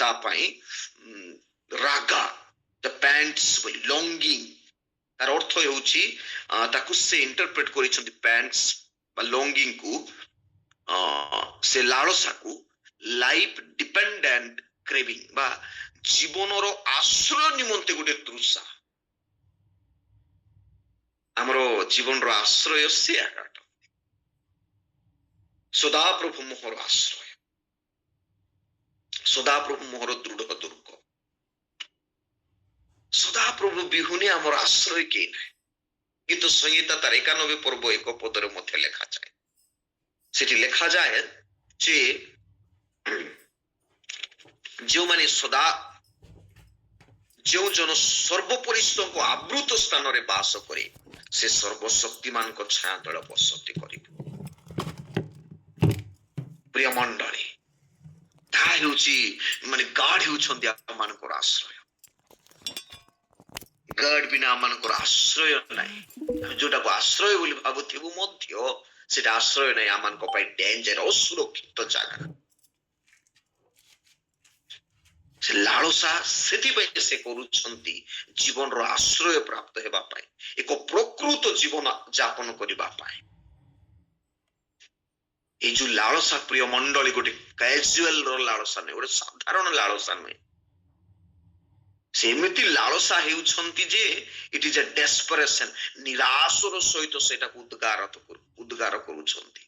ତା ପାଇଁ ରାଗା ଦ ପ୍ୟାଣ୍ଟସ୍ ବୋଲି ଲଙ୍ଗିଂ। ତାର ଅର୍ଥ ହେଉଛି ତାକୁ ସେ ଇଣ୍ଟରପ୍ରେଟ କରିଛନ୍ତି ପ୍ୟାଣ୍ଟସ୍ ବା ଲଙ୍ଗିଂ କୁ ସେ ଲାଳସାକୁ ଲାଇଫ ଡିପେଣ୍ଡେଣ୍ଟ କ୍ରେଭିଂ ବା ଜୀବନର ଆଶ୍ରୟ ନିମନ୍ତେ ଗୋଟେ ତୃଷା। ଆମର ଜୀବନର ଆଶ୍ରୟ ସେ ଆକାଟ ସଦାପ୍ରଭୁ ମୋହର ଆଶ୍ରୟ, ସଦାପ୍ରଭୁ ମୋହର ଦୃଢ ଦୁର୍ଗ। ସଦାପ୍ରଭୁ ବିହୁନେ ଆମର ଆଶ୍ରୟ କେହି ନାହିଁ। ଗୀତ ସଂହିତା ତାର 91 ପର୍ବ 1 ପଦରେ ମଧ୍ୟ ଲେଖାଯାଏ। ସେଠି ଲେଖାଯାଏ ଯେ ଯେଉଁମାନେ ଯେଉଁ ଜନ ସର୍ବପରିଶ୍ରମକୁ ଆବୃତ ସ୍ଥାନରେ ବାସ କରେ ସେ ସର୍ବଶକ୍ତିମାନଙ୍କ ଛାୟା ତଳେ ବସତି କରିବ। ପ୍ରିୟ ମଣ୍ଡଳୀ, ତାହା ହେଉଛି ମାନେ ଗାଡ ହେଉଛନ୍ତି ଆମମାନଙ୍କର ଆଶ୍ରୟ। ଗାଡ ବିନା ଆମମାନଙ୍କର ଆଶ୍ରୟ ନାହିଁ। ଆମେ ଯୋଉଟାକୁ ଆଶ୍ରୟ ବୋଲି ଭାବୁଥିବୁ ମଧ୍ୟ ସେଟା ଆଶ୍ରୟ ନାହିଁ, ଆମମାନଙ୍କ ପାଇଁ ଡେଞ୍ଜର, ଅସୁରକ୍ଷିତ ଜାଗା। ସେ ଲାଳସା ସେଥିପାଇଁ ସେ କରୁଛନ୍ତି ଜୀବନର ଆଶ୍ରୟ ପ୍ରାପ୍ତ ହେବା ପାଇଁ, ଏକ ପ୍ରକୃତ ଜୀବନ ଯାପନ କରିବା ପାଇଁ। এই ଯୋଉ ଲାଳସା ପ୍ରିୟ ମଣ୍ଡଳୀ ଗୋଟେ କ୍ୟାଜୁଆଲ ର ଲାଳସା ନୁହେଁ, ଗୋଟେ ସାଧାରଣ ଲାଳସା ନୁହେଁ। ସେମିତି ଲାଳସା ହେଉଛନ୍ତି ଯେ ଇଟ୍ ଇଜ ଏ ଡେସ୍ପରେସନ, ନିରାଶର ସହିତ ସେଟାକୁ ଉଦ୍ଗାର କରୁଛନ୍ତି।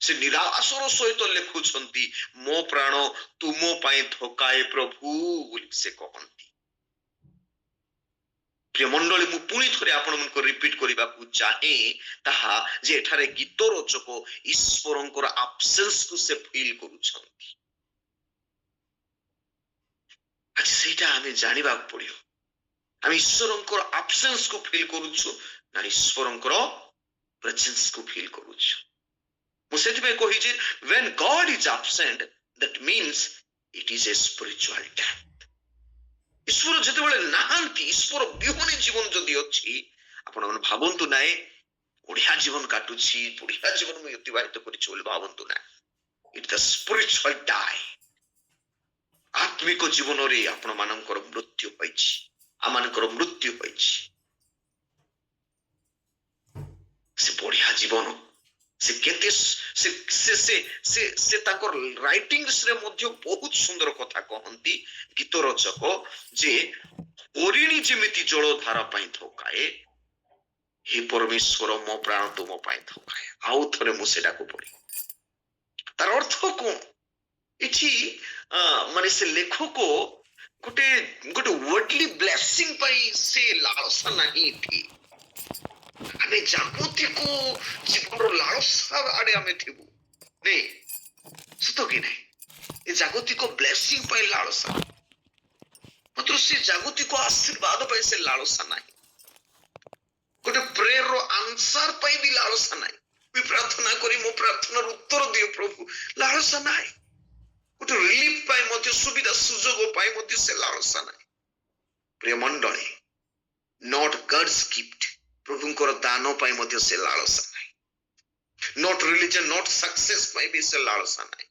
ସେ ନିରାଶର ସହିତ ଲେଖୁଛନ୍ତି ମୋ ପ୍ରାଣ ତୁମ ପାଇଁ ଧୋକାଏ ପ୍ରଭୁ ବୋଲି ସେ କହନ୍ତି। ପ୍ରିୟ ମଣ୍ଡଳୀ, ମୁଁ ପୁଣି ଥରେ ଆପଣମାନଙ୍କୁ ରିପିଟ କରିବାକୁ ଚାହେଁ ତାହା ଯେ ଏଠାରେ ଗୀତ ରଚକ ଈଶ୍ୱରଙ୍କର ଆବସେନ୍ସକୁ ସେ ଫିଲ୍ କରୁଛନ୍ତି। ଆଜି ସେଇଟା ଆମେ ଜାଣିବାକୁ ପଡିବ। ଆମେ ଈଶ୍ୱରଙ୍କର ଆବସେନ୍ସକୁ ଫିଲ୍ କରୁଛୁ ନା ଈଶ୍ୱରଙ୍କର ପ୍ରେଜେନ୍ସକୁ ଫିଲ୍ କରୁଛୁ। ମୁଁ ସେଥିପାଇଁ କହିଛି when God is absent that means it is a spiritual death. ଈଶ୍ୱର ଯେତେବେଳେ ନାହାନ୍ତି, ଈଶ୍ୱର ବିହୁନେ ଜୀବନ ଯଦି ଅଛି, ଆପଣମାନେ ଭାବନ୍ତୁ ନାହିଁ ବଢିଆ ଜୀବନ କାଟୁଛି, ବଢିଆ ଜୀବନ ମୁଁ ଅତିବାହିତ କରିଛି ବୋଲି ଭାବନ୍ତୁ ନାହିଁ। ଇଟ୍ ଦ ସ୍ପିରିଚୁଆଲ ଡାଏ। ଆତ୍ମିକ ଜୀବନରେ ଆପଣ ମାନଙ୍କର ମୃତ୍ୟୁ ହୋଇଛି, ଆମମାନଙ୍କର ମୃତ୍ୟୁ ହୋଇଛି। ସେ ବଢିଆ ଜୀବନ, ସେ କେତେ ସେ ତାଙ୍କର ରାଇଟିଂସ ରେ ମଧ୍ୟ ବହୁତ ସୁନ୍ଦର କଥା କହନ୍ତି ଗୀତ ରଚକ ଯେ ହରିଣୀ ଯେମିତି ଜଳଧାର ପାଇଁ ଧୋକାଏ, ହେ ପରମେଶ୍ୱର ମୋ ପ୍ରାଣ ତୁମ ପାଇଁ ଧୋକାଏ। ଆଉ ଥରେ ମୁଁ ସେଟାକୁ ପଢି, ତାର ଅର୍ଥ କଣ? ଏଠି ମାନେ ସେ ଲେଖକ ଗୋଟେ ୱାର୍ଡଲି ବ୍ଲେସିଂ ପାଇଁ ସେ ଲାଳସା ନାହିଁ। ଏଠି ଆମେ ଜାଗତିକ ଜୀବନର ଲାଳସା ଆଡେ ଆମେ ଥିବୁ ନାଇଁ, ସତ କି ନାହିଁ? ଏ ଜାଗତିକ ବ୍ଲେସିଂ ପାଇଁ ଲାଳସା, ମାତ୍ର ସେ ଜାଗତିକ ଆଶୀର୍ବାଦ ପାଇଁ ସେ ଲାଳସା ନାହିଁ। ଗୋଟେ ପ୍ରେୟର ଆନ୍ସର ପାଇଁ ବି ଲାଳସା ନାହିଁ। ମୁଁ ପ୍ରାର୍ଥନା କରି ମୋ ପ୍ରାର୍ଥନାର ଉତ୍ତର ଦିଅ ପ୍ରଭୁ, ଲାଳସା ନାହିଁ। ଗୋଟେ ରିଲିଫ ପାଇଁ ମଧ୍ୟ, ସୁବିଧା ସୁଯୋଗ ପାଇଁ ମଧ୍ୟ ସେ ଲାଳସା ନାହିଁ। ପ୍ରିୟ ମଣ୍ଡଳୀ, ନଟ୍ ଗଡ୍ସ ଗିଫ୍ଟ, ପ୍ରଭୁଙ୍କର ଦାନ ପାଇଁ ମଧ୍ୟ ସେ ଲାଳସା ନାହିଁ। ନଟ୍ ରିଲିଜନ, ନଟ୍ ସକ୍ସେସ ପାଇଁ ବି ସେ ଲାଳସା ନାହିଁ।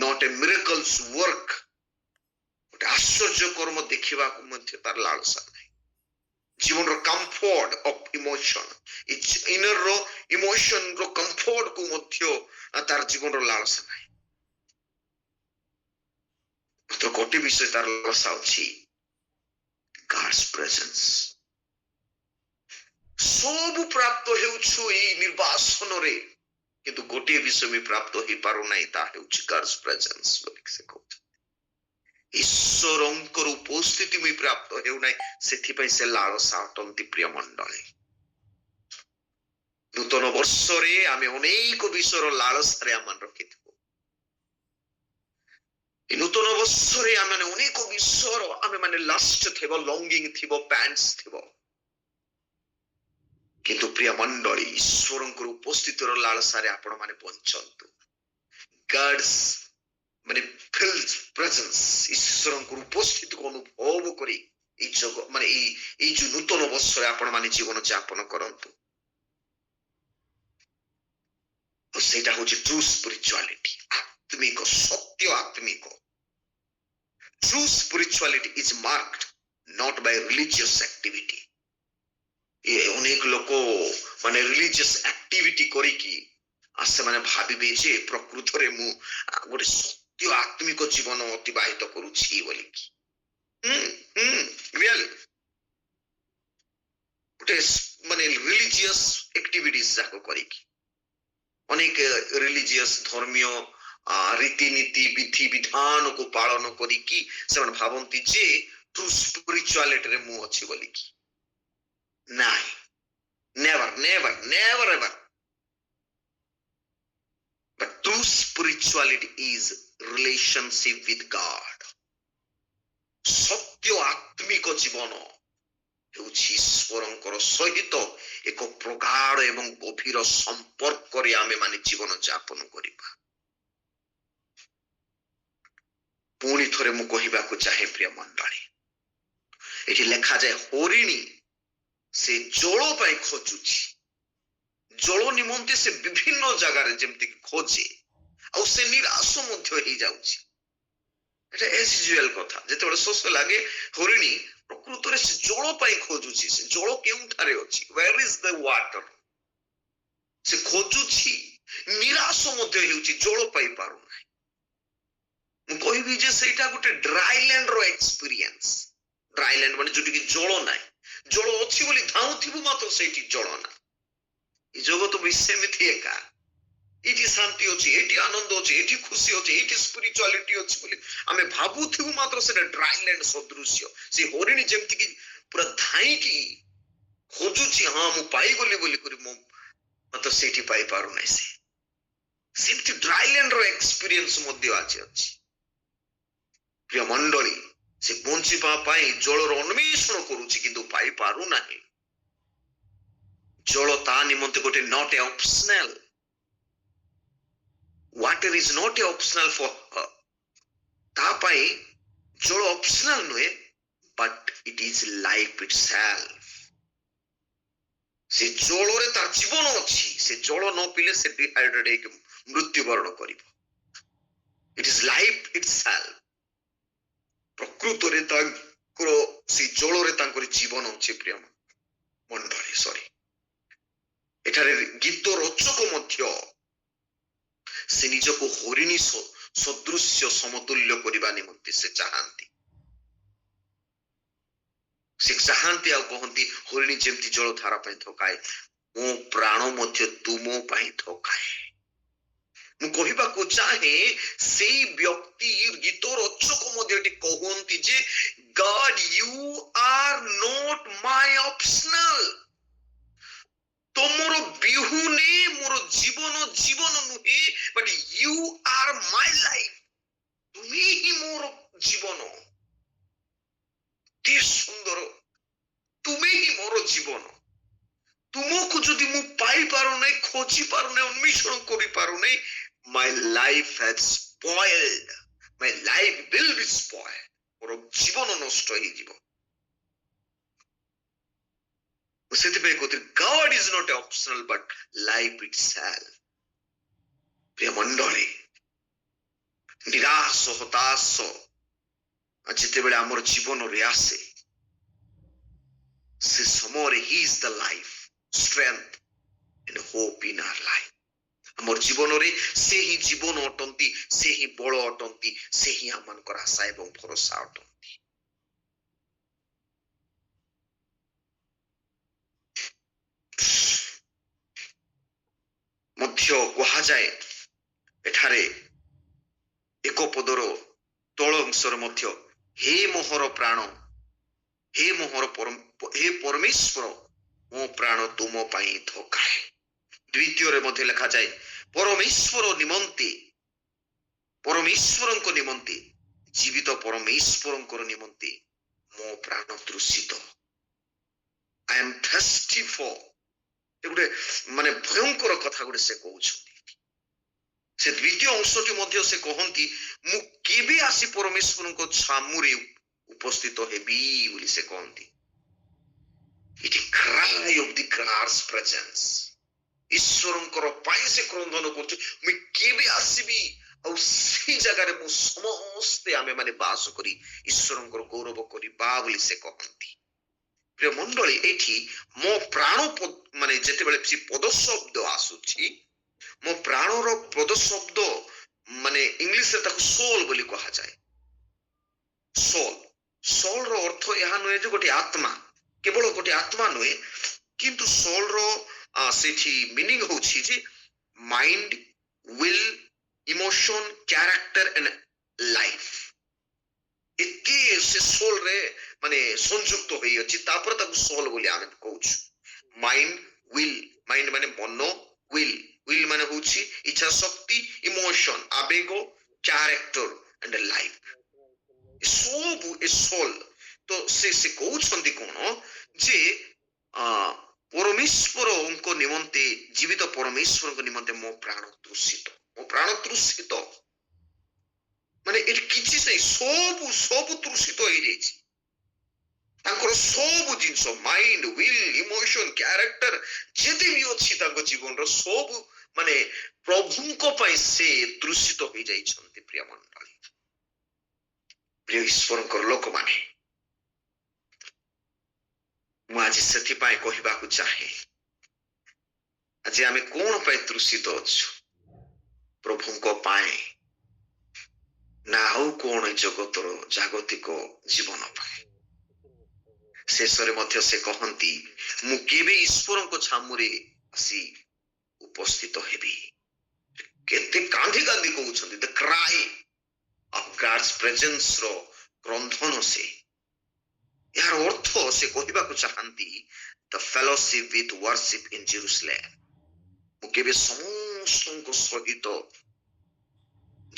ନଟ୍ ଏ ମିରାକଲ୍ସ ୱାର୍କ, ଗୋଟେ ଆଶ୍ଚର୍ଯ୍ୟ କର୍ମ ଦେଖିବାକୁ ମଧ୍ୟ ତାର ଲାଳସା ନାହିଁ। ଜୀବନର କମ୍ଫର୍ଟ ଅଫ ଇମୋସନ, ଇନର ର ଇମୋସନ ର କମ୍ଫର୍ଟ କୁ ମଧ୍ୟ ତାର ଜୀବନର ଲାଳସା ନାହିଁ। ମାତ୍ର ଗୋଟେ ବିଷୟ ତାର ଲାଳସା ଅଛି, God's presence। ସବୁ ପ୍ରାପ୍ତ ହେଉଛୁ ଏଇ ନିର୍ବାସନରେ, କିନ୍ତୁ ଗୋଟିଏ ବିଷୟ ବି ପ୍ରାପ୍ତ ହେଇପାରୁନାହିଁ, ତାହା ହେଉଛି God's presence ବୋଲି ସେ କହୁଛନ୍ତି। ଈଶ୍ୱରଙ୍କର ଉପସ୍ଥିତି ବି ପ୍ରାପ୍ତ ହେଉନାହିଁ, ସେଥିପାଇଁ ସେ ଲାଳସା ଅଟନ୍ତି। ପ୍ରିୟ ମଣ୍ଡଳୀ, ନୂତନ ବର୍ଷରେ ଆମେ ଅନେକ ବିଷୟର ଲାଳସାରେ ଆମେ ରଖିଥିବୁ। ଏ ନୂତନ ବର୍ଷରେ ଆମେ ଅନେକ ବିଷୟର ଆମେ ମାନେ ଲାଷ୍ଟ ଥିବ, ଲଙ୍ଗିଂ ଥିବ, ପ୍ୟାନ୍ସ ଥିବ। କିନ୍ତୁ ପ୍ରିୟ ମଣ୍ଡଳୀ, ଈଶ୍ୱରଙ୍କର ଉପସ୍ଥିତିର ଲାଳସାରେ ଆପଣ ମାନେ ବଞ୍ଚନ୍ତୁ। ଗଡ୍ସ ମାନେ ଫିଲ୍ଡ ପ୍ରେଜେନ୍ସ, ଈଶ୍ୱରଙ୍କର ଉପସ୍ଥିତିକୁ ଅନୁଭବ କରି এই ଜଗ ମାନେ এই ଯୋଉ ନୂତନ ବର୍ଷରେ ଆପଣ ମାନେ ଜୀବନ ଯାପନ କରନ୍ତୁ। ଆଉ ସେଇଟା ହଉଛି ଟ୍ରୁ ସ୍ପିରିଚୁଆଲିଟି, ଆତ୍ମିକ, ସତ୍ୟ ଆତ୍ମିକ। True spirituality is marked not Bai religious activity. ଅନେକ ଲୋକ ମାନେ ରିଲିଜିୟସ୍ ଆକ୍ଟିଭିଟି କରିକି ସେମାନେ ଭାବିବେ ଯେ ପ୍ରକୃତରେ ମୁଁ ଗୋଟେ ସତ୍ୟ ଆତ୍ମିକ ଜୀବନ ଅତିବାହିତ କରୁଛି ବୋଲିକି। ରିଅଲ ଗୋଟେ ମାନେ ରିଲିଜିୟସ୍ ଆକ୍ଟିଭିଟିଜ ଯାକ କରିକି, ଅନେକ ରିଲିଜିୟସ୍ ଧର୍ମୀୟ ରୀତିନୀତି ବିଧି ବିଧାନକୁ ପାଳନ କରିକି ସେମାନେ ଭାବନ୍ତି ଯେ ଟ୍ରୁ ସ୍ପିରିଚୁଆଲିଟିରେ ମୁଁ ଅଛି ବୋଲିକି। ନାଇଁ, never never never ever. But true spirituality is relationship with God. ସତ୍ୟ ଆତ୍ମିକ ଜୀବନ ହେଉଛି ଈଶ୍ୱରଙ୍କର ସହିତ ଏକ ପ୍ରଗାଢ଼ ଏବଂ ଗଭୀର ସମ୍ପର୍କରେ ଆମେ ମାନେ ଜୀବନ ଯାପନ କରିବା। ପୁଣି ଥରେ ମୁଁ କହିବାକୁ ଚାହେଁ ପ୍ରିୟ ମଣ୍ଡଳୀ, ଏଠି ଲେଖାଯାଏ ହରିଣୀ ସେ ଜଳ ପାଇଁ ଖୋଜୁଛି। ଜଳ ନିମନ୍ତେ ସେ ବିଭିନ୍ନ ଜାଗାରେ ଯେମିତି ଖୋଜେ, ଆଉ ସେ ନିରାଶ ମଧ୍ୟ ହେଇଯାଉଛି। এটা এজ ইউজুয়াল କଥା। ଯେତେବେଳେ ଶୋଷ ଲାଗେ ହରିଣୀ ପ୍ରକୃତରେ ସେ ଜଳ ପାଇଁ ଖୋଜୁଛି। ସେ ଜଳ କେଉଁଠାରେ ଅଛି? where is the water? ସେ ଖୋଜୁଛି, ନିରାଶ ମଧ୍ୟ ହେଉଛି, ଜଳ ପାଇପାରୁନାହିଁ। ମୁଁ କହିବି ଯେ ସେଇଟା ଗୋଟେ ଡ୍ରାଇଲ୍ୟାଣ୍ଡ ର ଏକ୍ସପିରିଏନ୍ସ। ଡ୍ରାଇଲ୍ୟାଣ୍ଡ ମାନେ ଯୋଉଠିକି ଜଳ ନାହିଁ, ଜଳ ଅଛି ବୋଲି ଧାଉଁଥିବୁ ମାତ୍ର ସେଇଠି ଜଳ ନାହିଁ। ଏ ଜଗତ ବି ସେମିତି ଏକା। ଏଇଠି ଶାନ୍ତି ଅଛି, ଏଇଠି ଆନନ୍ଦ ଅଛି, ଏଇଠି ଖୁସି ଅଛି, ଏଇଠି ସ୍ପିରିଚୁଆଲିଟି ଅଛି ବୋଲି ଆମେ ଭାବୁଥିବୁ ମାତ୍ର ସେଟା ଡ୍ରାଇଲ୍ୟାଣ୍ଡ ସଦୃଶ୍ୟ। ସେ ହରିଣୀ ଯେମିତିକି ପୁରା ଧାଇଁକି ଖୋଜୁଛି, ହଁ ମୁଁ ପାଇଗଲି ବୋଲି କରି, ମୁଁ ମାତ୍ର ସେଇଠି ପାଇପାରୁନାହିଁ। ସେ ସେମିତି ଡ୍ରାଇଲ୍ୟାଣ୍ଡ ର ଏକ୍ସପିରିଏନ୍ସ ମଧ୍ୟ ଆଜି ଅଛି। ପ୍ରିୟ ମଣ୍ଡଳୀ, ସେ ବଞ୍ଚିବା ପାଇଁ ଜଳର ଅନ୍ୱେଷଣ କରୁଛି କିନ୍ତୁ ପାଇପାରୁନାହିଁ। ଜଳ ତା ନିମନ୍ତେ ଗୋଟେ not a optional. Water is not a optional for her. ତା ପାଇଁ ଜଳ ଅପସନାଲ ନୁହେଁ, but it is life itself. ସେ ଜଳରେ ତାର ଜୀବନ ଅଛି। ସେ ଜଳ ନ ପିଇଲେ ସେ ଡିହାଇଡ୍ରେଟ ହେଇକି ମୃତ୍ୟୁବରଣ କରିବ। It is life itself. ପ୍ରକୃତରେ ତାଙ୍କର ସେ ଜଳରେ ତାଙ୍କର ଜୀବନ ଅଛି। ପ୍ରିୟ ମଣ୍ଡଳୀ, ସରି, ଏଠାରେ ଗୀତ ରଚକ ମଧ୍ୟ ସେ ନିଜକୁ ହରିଣୀ ସଦୃଶ୍ୟ ସମତୁଲ୍ୟ କରିବା ନିମନ୍ତେ ସେ ଚାହାନ୍ତି। ସେ ଚାହାନ୍ତି ଆଉ କହନ୍ତି, ହରିଣୀ ଯେମିତି ଜଳ ଧାରା ପାଇଁ ଧକାଏ, ମୋ ପ୍ରାଣ ମଧ୍ୟ ତୁମ ପାଇଁ ଧକାଏ। ମୁଁ କହିବାକୁ ଚାହେଁ, ସେଇ ବ୍ୟକ୍ତି ଗୀତ ରଚକ ମଧ୍ୟ ଏଠି କହନ୍ତି ଯେ God, you are not my optional. ତମର ବିହୁନେ ମୋର ଜୀବନ ଜୀବନ ନୁହେଁ, but you are my life. ତୁମେ ହିଁ ମୋର ଜୀବନ। ଅତି ସୁନ୍ଦର, ତୁମେ ହିଁ ମୋର ଜୀବନ। ତୁମକୁ ଯଦି ମୁଁ ପାଇପାରୁନାହିଁ, ଖୋଜି ପାରୁନାହିଁ, ଅନ୍ୱେଷଣ କରିପାରୁନାହିଁ, my life has spoiled. My life will be spoiled. ମୋର ଜୀବନ ନଷ୍ଟ ହେଇଯିବ। ସେଥିପାଇଁ କହୁଥିଲି, God is not optional but life itself. ପ୍ରିୟ ମଣ୍ଡଳୀ, ନିରାଶ ହତାଶ ଯେତେବେଳେ ଆମର ଜୀବନରେ ଆସେ, ସେ ସମୟରେ he is the life, strength and hope in our life. ଆମର ଜୀବନରେ ସେ ହିଁ ଜୀବନ ଅଟନ୍ତି, ସେ ହିଁ ବଳ ଅଟନ୍ତି, ସେ ହିଁ ଆମମାନଙ୍କର ଆଶା ଏବଂ ଭରସା ଅଟନ୍ତି। ମଧ୍ୟ କୁହାଯାଏ ଏଠାରେ ଏକ ପଦର ତଳ ଅଂଶରେ ମଧ୍ୟ, ହେ ମୋହର ପ୍ରାଣ, ହେ ପରମେଶ୍ୱର, ମୋ ପ୍ରାଣ ତୁମ ପାଇଁ ଧକାଏ। ଦ୍ୱିତୀୟରେ ମଧ୍ୟ ଲେଖାଯାଏ ପରମେଶ୍ୱର ନିମନ୍ତେ, ପରମେଶ୍ୱରଙ୍କ ନିମନ୍ତେ, ଜୀବିତ ପରମେଶ୍ୱରଙ୍କର ନିମନ୍ତେ ମୋ ପ୍ରାଣ ତୃଷିତ। ଆଇ ଏମ୍ ଥର୍ଷ୍ଟି ଫର, ଗୋଟେ ମାନେ ଭୟଙ୍କର କଥା ଗୋଟେ ସେ କହୁଛନ୍ତି। ସେ ଦ୍ୱିତୀୟ ଅଂଶଟି ମଧ୍ୟ ସେ କହନ୍ତି ମୁଁ କେବେ ଆସି ପରମେଶ୍ୱରଙ୍କ ସାମ୍ନାରେ ଉପସ୍ଥିତ ହେବି ବୋଲି ସେ କହନ୍ତି। It cry of the God's presence. ଈଶ୍ୱରଙ୍କର ପାଇଁ ସେ କ୍ରନ୍ଦନ କରୁଛି, ମୁଁ କେବେ ଆସିବି ଆଉ ସେଇ ଜାଗାରେ ମୁଁ ସମସ୍ତେ ଆମେ ମାନେ ବାସ କରି ଈଶ୍ୱରଙ୍କର ଗୌରବ କରିବା ବୋଲି ସେ କହନ୍ତି। ପ୍ରିୟ ମଣ୍ଡଳୀ, ଏଠି ମୋ ପ୍ରାଣ ମାନେ ଯେତେବେଳେ ସେ ପଦ ଶବ୍ଦ ଆସୁଛି, ମୋ ପ୍ରାଣର ପଦ ଶବ୍ଦ ମାନେ ଇଂଲିଶରେ ତାକୁ ସୋଲ ବୋଲି କୁହାଯାଏ। ସୋଲ, ସୋଲ ର ଅର୍ଥ ଏହା ନୁହେଁ ଯେ ଗୋଟେ ଆତ୍ମା, କେବଳ ଗୋଟେ ଆତ୍ମା ନୁହେଁ, କିନ୍ତୁ ସୋଲ ର ସେଠି ମିନିଂ ହଉଛି ଯେ mind, will, emotion, character and life. ଏତେ ସେ ସୋଲ ରେ ମାନେ ସଂଯୁକ୍ତ ହୋଇଅଛି, ତାପରେ ତାକୁ ସୋଲ ବୋଲି ଆମେ କହୁଛୁ। ମାଇଣ୍ଡ, ୱିଲ୍, ମାଇଣ୍ଡ ମାନେ ମନ, ୱିଲ୍, ୱିଲ୍ ମାନେ ହଉଛି ଇଚ୍ଛା ଶକ୍ତି, ଇମୋସନ ଆବେଗ, କ୍ୟାରେକ୍ଟର ଏଣ୍ଡ ଲାଇଫ, ସବୁ ଏ ସୋଲ। ତ ସେ କହୁଛନ୍ତି କଣ ଯେ ପରମେଶ୍ୱରଙ୍କ ନିମନ୍ତେ, ଜୀବିତ ପରମେଶ୍ୱରଙ୍କ ନିମନ୍ତେ ମୋ ପ୍ରାଣ ତୃଷିତ, ମୋ ପ୍ରାଣ ତୃଷିତ। ମାନେ ଏଠି କିଛି ନାହିଁ, ସବୁ ସବୁ ତୃଷିତ ହେଇଯାଇଛି। ତାଙ୍କର ସବୁ ଜିନିଷ ମାଇଣ୍ଡ, ୱିଲ୍, ଇମୋସନ, କ୍ୟାରେକ୍ଟର ଯେତେ ବି ଅଛି ତାଙ୍କ ଜୀବନର ସବୁ ମାନେ ପ୍ରଭୁଙ୍କ ପାଇଁ ସେ ତୃଷିତ ହେଇଯାଇଛନ୍ତି। ପ୍ରିୟ ମଣ୍ଡଳୀ, ପ୍ରିୟ ଈଶ୍ୱରଙ୍କର ଲୋକମାନେ, ମୁଁ ଆଜି ସେଥିପାଇଁ କହିବାକୁ ଚାହେଁ, ଆଜି ଆମେ କଣ ପାଇଁ ତୃଷିତ ଅଛୁ? ପ୍ରଭୁଙ୍କ ପାଇଁ ନା ଆଉ କଣ ଜଗତର ଜାଗତିକ ଜୀବନ ପାଇଁ? ଶେଷରେ ମଧ୍ୟ ସେ କହନ୍ତି ମୁଁ କେବେ ଈଶ୍ୱରଙ୍କ ସାମ୍ନାରେ ଆସି ଉପସ୍ଥିତ ହେବି। କେତେ କାନ୍ଦି କାନ୍ଦି କହୁଛନ୍ତି, the cry of God's presence ର କ୍ରନ୍ଦନ ସେ। ଏହାର ଅର୍ଥ ସେ କହିବାକୁ ଚାହାନ୍ତି the fellowship with worship in Jerusalem. ମୁଁ କେବେ ସମସ୍ତଙ୍କ ସହିତ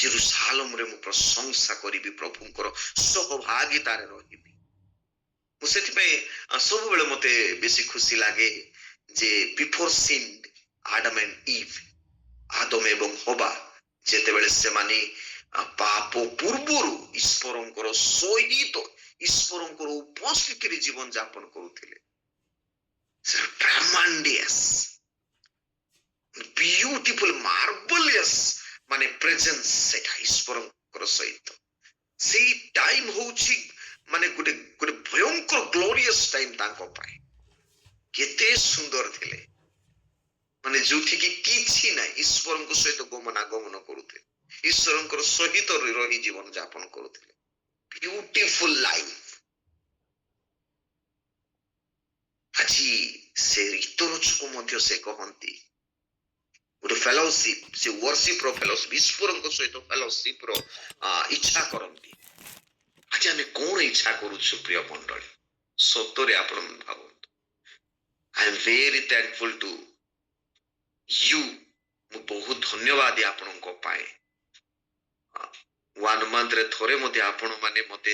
ଜେରୁସାଲେମରେ ମୁଁ ପ୍ରଶଂସା କରିବି, ପ୍ରଭୁଙ୍କର ସହଭାଗିତାରେ ରହିବି। ମୁଁ ସେଥିପାଇଁ ସବୁବେଳେ ମତେ ବେଶୀ ଖୁସି ଲାଗେ ଯେ before sin Adam and Eve, ଆଦମ ଏବଂ ହବା ଯେତେବେଳେ ସେମାନେ ପାପ ପୂର୍ବରୁ ଈଶ୍ୱରଙ୍କର ସହିତ, ଈଶ୍ୱରଙ୍କର ଉପସ୍ଥିତିରେ ଜୀବନ ଯାପନ କରୁଥିଲେ, ଟ୍ରାମାଣ୍ଡିୟସ୍, ବିୟୁଟିଫୁଲ, ମାର୍ଭଲିୟସ୍ ମାନେ ପ୍ରେଜେନ୍ସ ସେଟା ଈଶ୍ୱରଙ୍କର ସହିତ। ସେଇ ଟାଇମ ହଉଛି ମାନେ ଗୋଟେ ଗୋଟେ ଭୟଙ୍କର ଗ୍ଲୋରିୟସ୍ ଟାଇମ ତାଙ୍କ ପାଇଁ। କେତେ ସୁନ୍ଦର ଥିଲେ, ମାନେ ଯୋଉଠିକି କିଛି ନାହିଁ, ଈଶ୍ୱରଙ୍କ ସହିତ ଗମନାଗମନ କରୁଥିଲେ, ଈଶ୍ୱରଙ୍କର ସହିତ ରହି ଜୀବନ ଯାପନ କରୁଥିଲେ। Beautiful life. ଆଜି ସେ ରିତରଛକୁ ମଧ୍ୟ ସେ କହନ୍ତି ଗୋଟେ ଫେଲୋସିପ, ସେ ୱର୍ସିପ ର ଫେଲୋସିପ, ଈଶ୍ୱରଙ୍କ ସହିତ ଫେଲୋସିପ ର ଇଚ୍ଛା କରନ୍ତି। ଆଜି ଆମେ କଣ ଇଚ୍ଛା କରୁଛୁ ପ୍ରିୟ ମଣ୍ଡଳୀ? ସତରେ ଆପଣ ଭାବନ୍ତୁ। I am very thankful to you. ମୁଁ ବହୁତ ଧନ୍ୟବାଦ ଆପଣଙ୍କ ପାଇଁ। 1 ମନ୍ଥରେ ଥରେ ମଧ୍ୟ ଆପଣ ମାନେ ମତେ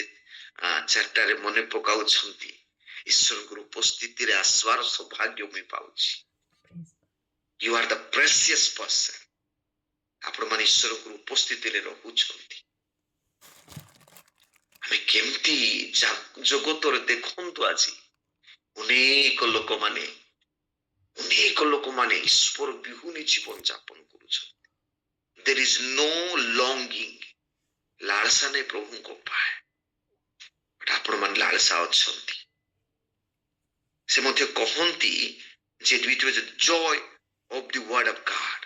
4ଟାରେ ମନେ ପକାଉଛନ୍ତି। ଈଶ୍ୱରଙ୍କର ଉପସ୍ଥିତିରେ ଆସିବାର ସୌଭାଗ୍ୟ ମୁଁ ପାଉଛି। You are the precious person. ଆପଣ ମାନେ ଈଶ୍ୱରଙ୍କର ଉପସ୍ଥିତିରେ ରହୁଛନ୍ତି। ଆମେ କେମିତି ଜଗତରେ ଦେଖନ୍ତୁ, ଆଜି ଅନେକ ଲୋକମାନେ ଈଶ୍ୱର ବିହୁନୀ ଜୀବନ ଯାପନ କରୁଛନ୍ତି। ଦେର ଇଜ ନୋ ଲଙ୍ଗିଂ, ଲାଳସା ନାହିଁ ପ୍ରଭୁଙ୍କ ପାଇଁ। ଆପଣ ମାନେ ଲାଳସା ଅଛନ୍ତି। ସେ ମଧ୍ୟ କହନ୍ତି ଯେ ଜୟ ଅଫ ଦି ୱାର୍ଡ ଅଫ ଗଡ।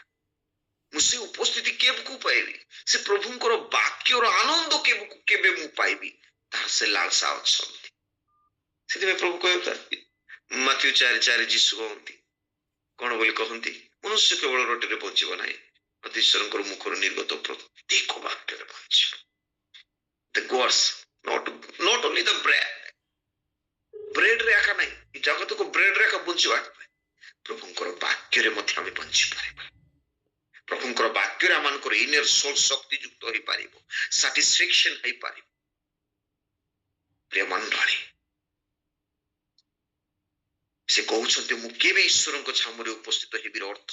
ମୁଁ ସେ ଉପସ୍ଥିତି କେବେକୁ ପାଇବି, ସେ ପ୍ରଭୁଙ୍କର ବାକ୍ୟର ଆନନ୍ଦ କେବେ ମୁଁ ପାଇବି, ତାହାର ସେ ଲାଳସା ଅଛନ୍ତି। ସେଥିପାଇଁ ପ୍ରଭୁ କହିଥାନ୍ତି ମାଥ୍ୟୁ 4:4 ଯୀଶୁ କହନ୍ତି କଣ ବୋଲି କହନ୍ତି, ମନୁଷ୍ୟ କେବଳ ରୁଟିରେ ବଞ୍ଚିବ ନାହିଁ, ଈଶ୍ୱରଙ୍କର ମୁଖରୁ ନିର୍ଗତ ପ୍ରତ୍ୟେକ ବାକ୍ୟରେ ବଞ୍ଚିବ। The words, not only the bread ରେ ଏକା ନାହିଁ, ଜଗତକୁ ବ୍ରେଡ ରେ ଏକା ବଞ୍ଚିବା, ପ୍ରଭୁଙ୍କର ବାକ୍ୟରେ ମଧ୍ୟ ଆମେ ବଞ୍ଚିପାରିବା। ପ୍ରଭୁଙ୍କର ବାକ୍ୟରେ ଆମମାନଙ୍କର ଇନର ସୋଲ ଶକ୍ତିଯୁକ୍ତ ହେଇପାରିବ, ସାଟିସ୍ଫ୍ୟାକ୍ସନ ହେଇପାରିବ। ପ୍ରିୟ ମଣ୍ଡଳୀ, ସେ କହୁଛନ୍ତି ମୁଁ କେବେ ଈଶ୍ୱରଙ୍କ ଛାମୁରେ ଉପସ୍ଥିତ ହେବିର ଅର୍ଥ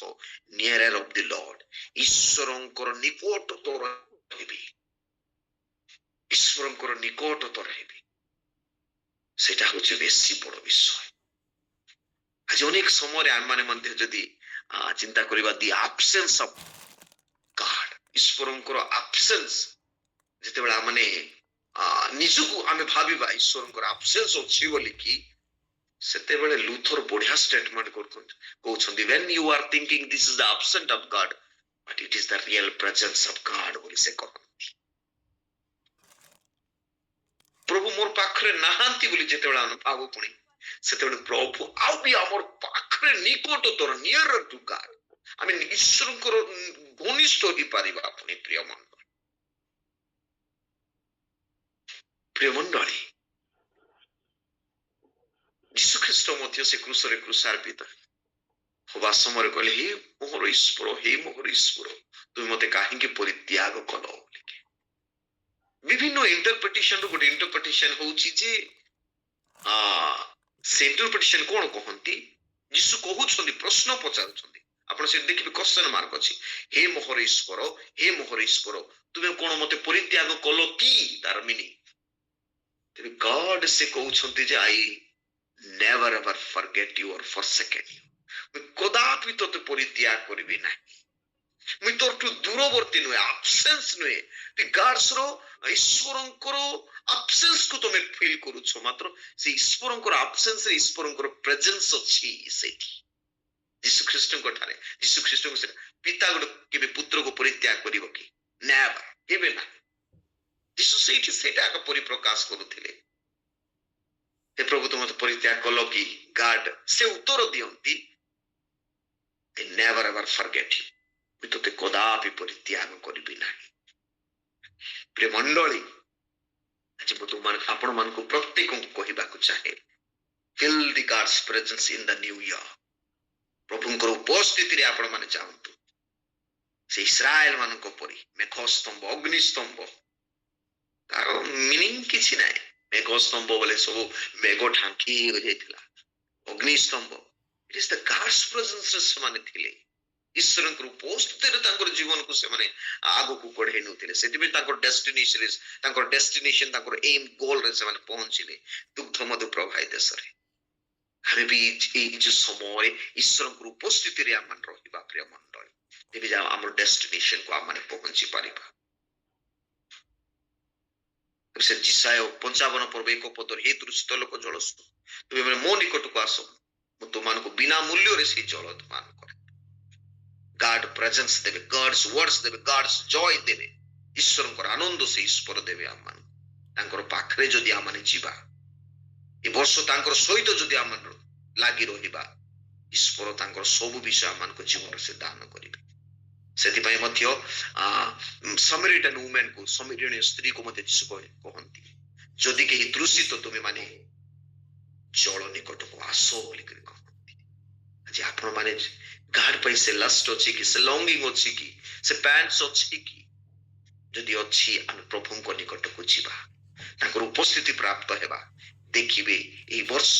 ନିୟରର ଅଫ ଦି ଲର୍ଡ, ଈଶ୍ୱରଙ୍କର ନିକଟତର ହେବି, ଈଶ୍ୱରଙ୍କର ନିକଟତର ହେବି। ସେଟା ହଉଛି ବେଶୀ ବଡ ବିଷୟ। ଆଜି ଅନେକ ସମୟରେ ଆମମାନେ ମଧ୍ୟ ଯଦି ଚିନ୍ତା କରିବା ଦି ଆବସେନ୍ସ ଅଫ ଗଡ, ଈଶ୍ୱରଙ୍କର ଆବସେନ୍ସ, ଯେତେବେଳେ ଆମେ ନିଜକୁ ଆମେ ଭାବିବା ଈଶ୍ୱରଙ୍କର ଆବସେନ୍ସ ଅଛି ବୋଲିକି, ସେତେବେଳେ ଲୁଥର ବଢିଆ ଷ୍ଟେଟମେଣ୍ଟ କହୁଛନ୍ତି when you are thinking this is the absence of God but it is the real presence of God ବୋଲି ସେ କହନ୍ତି। ପ୍ରଭୁ ମୋର ପାଖରେ ନାହାନ୍ତି ବୋଲି ଯେତେବେଳେ ଆମେ ଭାବୁ, ପୁଣି ସେତେବେଳେ ପ୍ରଭୁ ଆଉ ବି ଆମର ପାଖରେ ନିକଟତର, ନିୟର ଟୁ ଗଡ, ଆମେ ଈଶ୍ୱରଙ୍କର ଘନିଷ୍ଠ ହେଇପାରିବା। ପୁଣି ପ୍ରିୟ ମଣ୍ଡଳୀ, ଯୀଶୁଖ୍ରୀଷ୍ଟ ମଧ୍ୟ ସେ କ୍ରୁଶରେ କ୍ରୁଶାର୍ପିତ ହବା ସମୟରେ କହିଲେ, ହେ ମୋର ଈଶ୍ୱର, ହେ ମୋର ଈଶ୍ୱର, ତୁମେ ମତେ କାହିଁକି ପରିତ୍ୟାଗ କଲ ବୋଲିକି। ବିଭିନ୍ନ ଇଣ୍ଟରପ୍ରିଟେସନ ଗୋଟେ ଇଣ୍ଟରପ୍ରିଟେସନ ହଉଛି ଯେ ସେ ଇଣ୍ଟରପ୍ରିଟେସନ କଣ କହନ୍ତି, ଯୀଶୁ କହୁଛନ୍ତି, ପ୍ରଶ୍ନ ପଚାରୁଛନ୍ତି, ଆପଣ ସେଠି ଦେଖିବେ କ୍ୱେଶ୍ଚନ ମାର୍କ ଅଛି, ହେ ମୋହର ଈଶ୍ୱର, ହେ ମୋହର ଈଶ୍ୱର, ତୁମେ କଣ ମତେ ପରିତ୍ୟାଗ କଲ କି, ତାର ମିନିଂ। ତେବେ ଗଡ ସେ କହୁଛନ୍ତି ଯେ I never ever forget you or forsaken you, ମୁଁ କଦାପି ତତେ ପରିତ୍ୟାଗ କରିବି ନାହିଁ, ମୁଁ ତୋରଠୁ ଦୂରବର୍ତ୍ତୀ ନୁହେଁ, ଆବସେନ୍ସ ନୁହେଁ। ଗାଡ୍ସର ଈଶ୍ୱରଙ୍କର ଆବସେନ୍ସ କୁ ତମେ ଫିଲ୍ କରୁଛ, ମାତ୍ର ସେ ଈଶ୍ୱରଙ୍କର ଆବସେନ୍ସ ରେ ଈଶ୍ୱରଙ୍କର ପ୍ରେଜେନ୍ସ ଅଛି ସେଇଠି ଯୀଶୁଖ୍ରୀଷ୍ଟଙ୍କ ଠାରେ। ଯୀଶୁଖ୍ରୀଷ୍ଟଙ୍କୁ ସେଟା ପିତା ଗୋଟେ କେବେ ପୁତ୍ରକୁ ପରିତ୍ୟାଗ କରିବ କି? ନେଭର, କେବେ ନାହିଁ। ଯୀଶୁ ସେଇଠି ସେଇଟା ଆଗ ପରିପ୍ରକାଶ କରୁଥିଲେ, ହେ ପ୍ରଭୁ ତୁମେ ମତେ ପରିତ୍ୟାଗ କଲ କି? ଗାଡ ସେ ଉତ୍ତର ଦିଅନ୍ତି, I never ever forget you, ମୁଁ ତତେ କଦାପି ପରିତ୍ୟାଗ କରିବି ନାହିଁ। ପ୍ରିୟ ମଣ୍ଡଳୀ, ଆଜି ମୁଁ ଆପଣ ମାନଙ୍କୁ ପ୍ରତ୍ୟେକଙ୍କୁ କହିବାକୁ ଚାହେଁ, feel the God's presence in the new year। ପ୍ରଭୁଙ୍କର ଉପସ୍ଥିତିରେ ଆପଣ ମାନେ ଯାଆନ୍ତୁ, ସେ ଇସ୍ରାଏଲ ମାନଙ୍କ ପରି ମେଘସ୍ତମ୍ଭ, ଅଗ୍ନିସ୍ତମ୍ଭ। ତାର ମିନିଂ କିଛି ନାହିଁ। ମେଘସ୍ତମ୍ଭ ବୋଲେ ସବୁ ମେଘ ଢାଙ୍କି ହୋଇଯାଇଥିଲା, ଅଗ୍ନିସ୍ତମ୍ଭ it is the God's presence ରେ ସେମାନେ ଥିଲେ, ଈଶ୍ୱରଙ୍କର ଉପସ୍ଥିତିରେ ତାଙ୍କର ଜୀବନକୁ ସେମାନେ ଆଗକୁ କଢେଇ ନଉଥିଲେ। ସେଥିପାଇଁ ତାଙ୍କର ଡେଷ୍ଟିନେସନ, ତାଙ୍କର ଏମ୍, ଗୋଲରେ ସେମାନେ ପହଞ୍ଚିଲେ, ଦୁଗ୍ଧ ମଧୁ ପ୍ରବାହୀ ଦେଶରେ। ଆମେ ବି ଏଇ ଯୋଉ ସମୟରେ ଈଶ୍ୱରଙ୍କର ଉପସ୍ଥିତିରେ ଆମେ ରହିବା ପ୍ରିୟ ମଣ୍ଡଳୀ, ତେବେ ଯାହା ଆମର ଡେଷ୍ଟିନେସନକୁ ଆମେ ପହଞ୍ଚି ପାରିବା। ସେ ଯିଶାୟ 55 ପର୍ବ 1 ପଦରେ, ହେ ତୃଷିତ ଲୋକ ଜଳ ଶୁଣ, ତୁମେ ମୋ ନିକଟକୁ ଆସ, ମୁଁ ତୁମମାନଙ୍କୁ ବିନା ମୂଲ୍ୟରେ ସେଇ ଜଳ ଦାନ କରେ। ଗାଡ୍ ପ୍ରେଜେନ୍ସ ଦେବେ, ଗଡ୍ସ ୱାର୍ଡସ୍ ଦେବେ, ଗଡ୍ସ ଜୟ ଦେବେ, ଈଶ୍ୱରଙ୍କର ଆନନ୍ଦ ସେ ଈଶ୍ୱର ଦେବେ ଆମମାନଙ୍କୁ। ତାଙ୍କର ପାଖରେ ଯଦି ଆମେ ଯିବା, ଏ ବର୍ଷ ତାଙ୍କର ସହିତ ଯଦି ଆମେ ଲାଗି ରହିବା, ଈଶ୍ୱର ତାଙ୍କର ସବୁ ବିଷୟ ଆମମାନଙ୍କ ଜୀବନରେ ସେ ଦାନ କରିବେ। ସେଥିପାଇଁ ମଧ୍ୟ ସମରିଟାନ ୱୁମେନକୁ, ସମରୀଣୀୟ ସ୍ତ୍ରୀକୁ ମଧ୍ୟ ଯୀଶୁ କହନ୍ତି, ଯଦି କେହି ତୃଷିତ ତୁମେ ମାନେ ଜଳ ନିକଟକୁ ଆସ ବୋଲିକରି କହନ୍ତି। ଆଜି ଆପଣ ମାନେ ଗାଡ୍ ପାଇଁ ସେ ଲଷ୍ଟ ଅଛି କି, ସେ ଲଙ୍ଗିଂ ଅଛି କି, ସେ ପ୍ୟାନ୍ସ ଅଛି କି? ଯଦି ଅଛି, ଆମେ ପ୍ରଭୁଙ୍କ ନିକଟକୁ ଯିବା, ତାଙ୍କର ଉପସ୍ଥିତି ପ୍ରାପ୍ତ ହେବା। ଦେଖିବେ ଏଇ ବର୍ଷ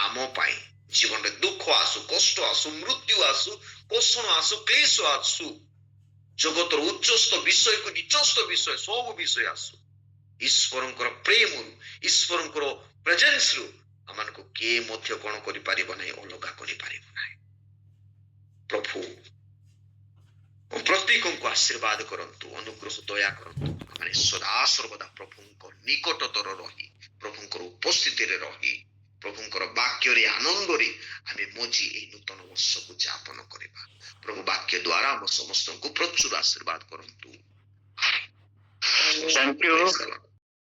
ଆମ ପାଇଁ ଜୀବନରେ ଦୁଃଖ ଆସୁ, କଷ୍ଟ ଆସୁ, ମୃତ୍ୟୁ ଆସୁ, କୋଷଣ ଆସୁ, କ୍ଲେଶ ଆସୁ, ଜଗତର ଉଚ୍ଚସ୍ଥ ବିଷୟକୁ ନିଚସ୍ଥ ବିଷୟ, ସବୁ ବିଷୟ ଆସୁ, ଈଶ୍ୱରଙ୍କର ପ୍ରେମରୁ, ଈଶ୍ୱରଙ୍କର ପ୍ରେଜେନ୍ସରୁ ଆମମାନଙ୍କୁ କିଏ ମଧ୍ୟ କଣ କରିପାରିବ ନାହିଁ, ଅଲଗା କରିପାରିବ ନାହିଁ। ପ୍ରଭୁ ପ୍ରତ୍ୟେକଙ୍କୁ ଆଶୀର୍ବାଦ କରନ୍ତୁ, ଅନୁଗ୍ରହ ଦୟା କରନ୍ତୁ। ଆମେ ସଦାସର୍ବଦା ପ୍ରଭୁଙ୍କ ନିକଟତର ରହି, ପ୍ରଭୁଙ୍କର ଉପସ୍ଥିତିରେ ରହି, ପ୍ରଭୁଙ୍କର ବାକ୍ୟରେ ଆନନ୍ଦରେ ଆମେ ମଜି ଏହି ନୂତନ ବର୍ଷକୁ ଯାପନ କରିବା। ପ୍ରଭୁ ବାକ୍ୟ ଦ୍ୱାରା ଆମ ସମସ୍ତଙ୍କୁ ପ୍ରଚୁର ଆଶୀର୍ବାଦ କରନ୍ତୁ। Thank you.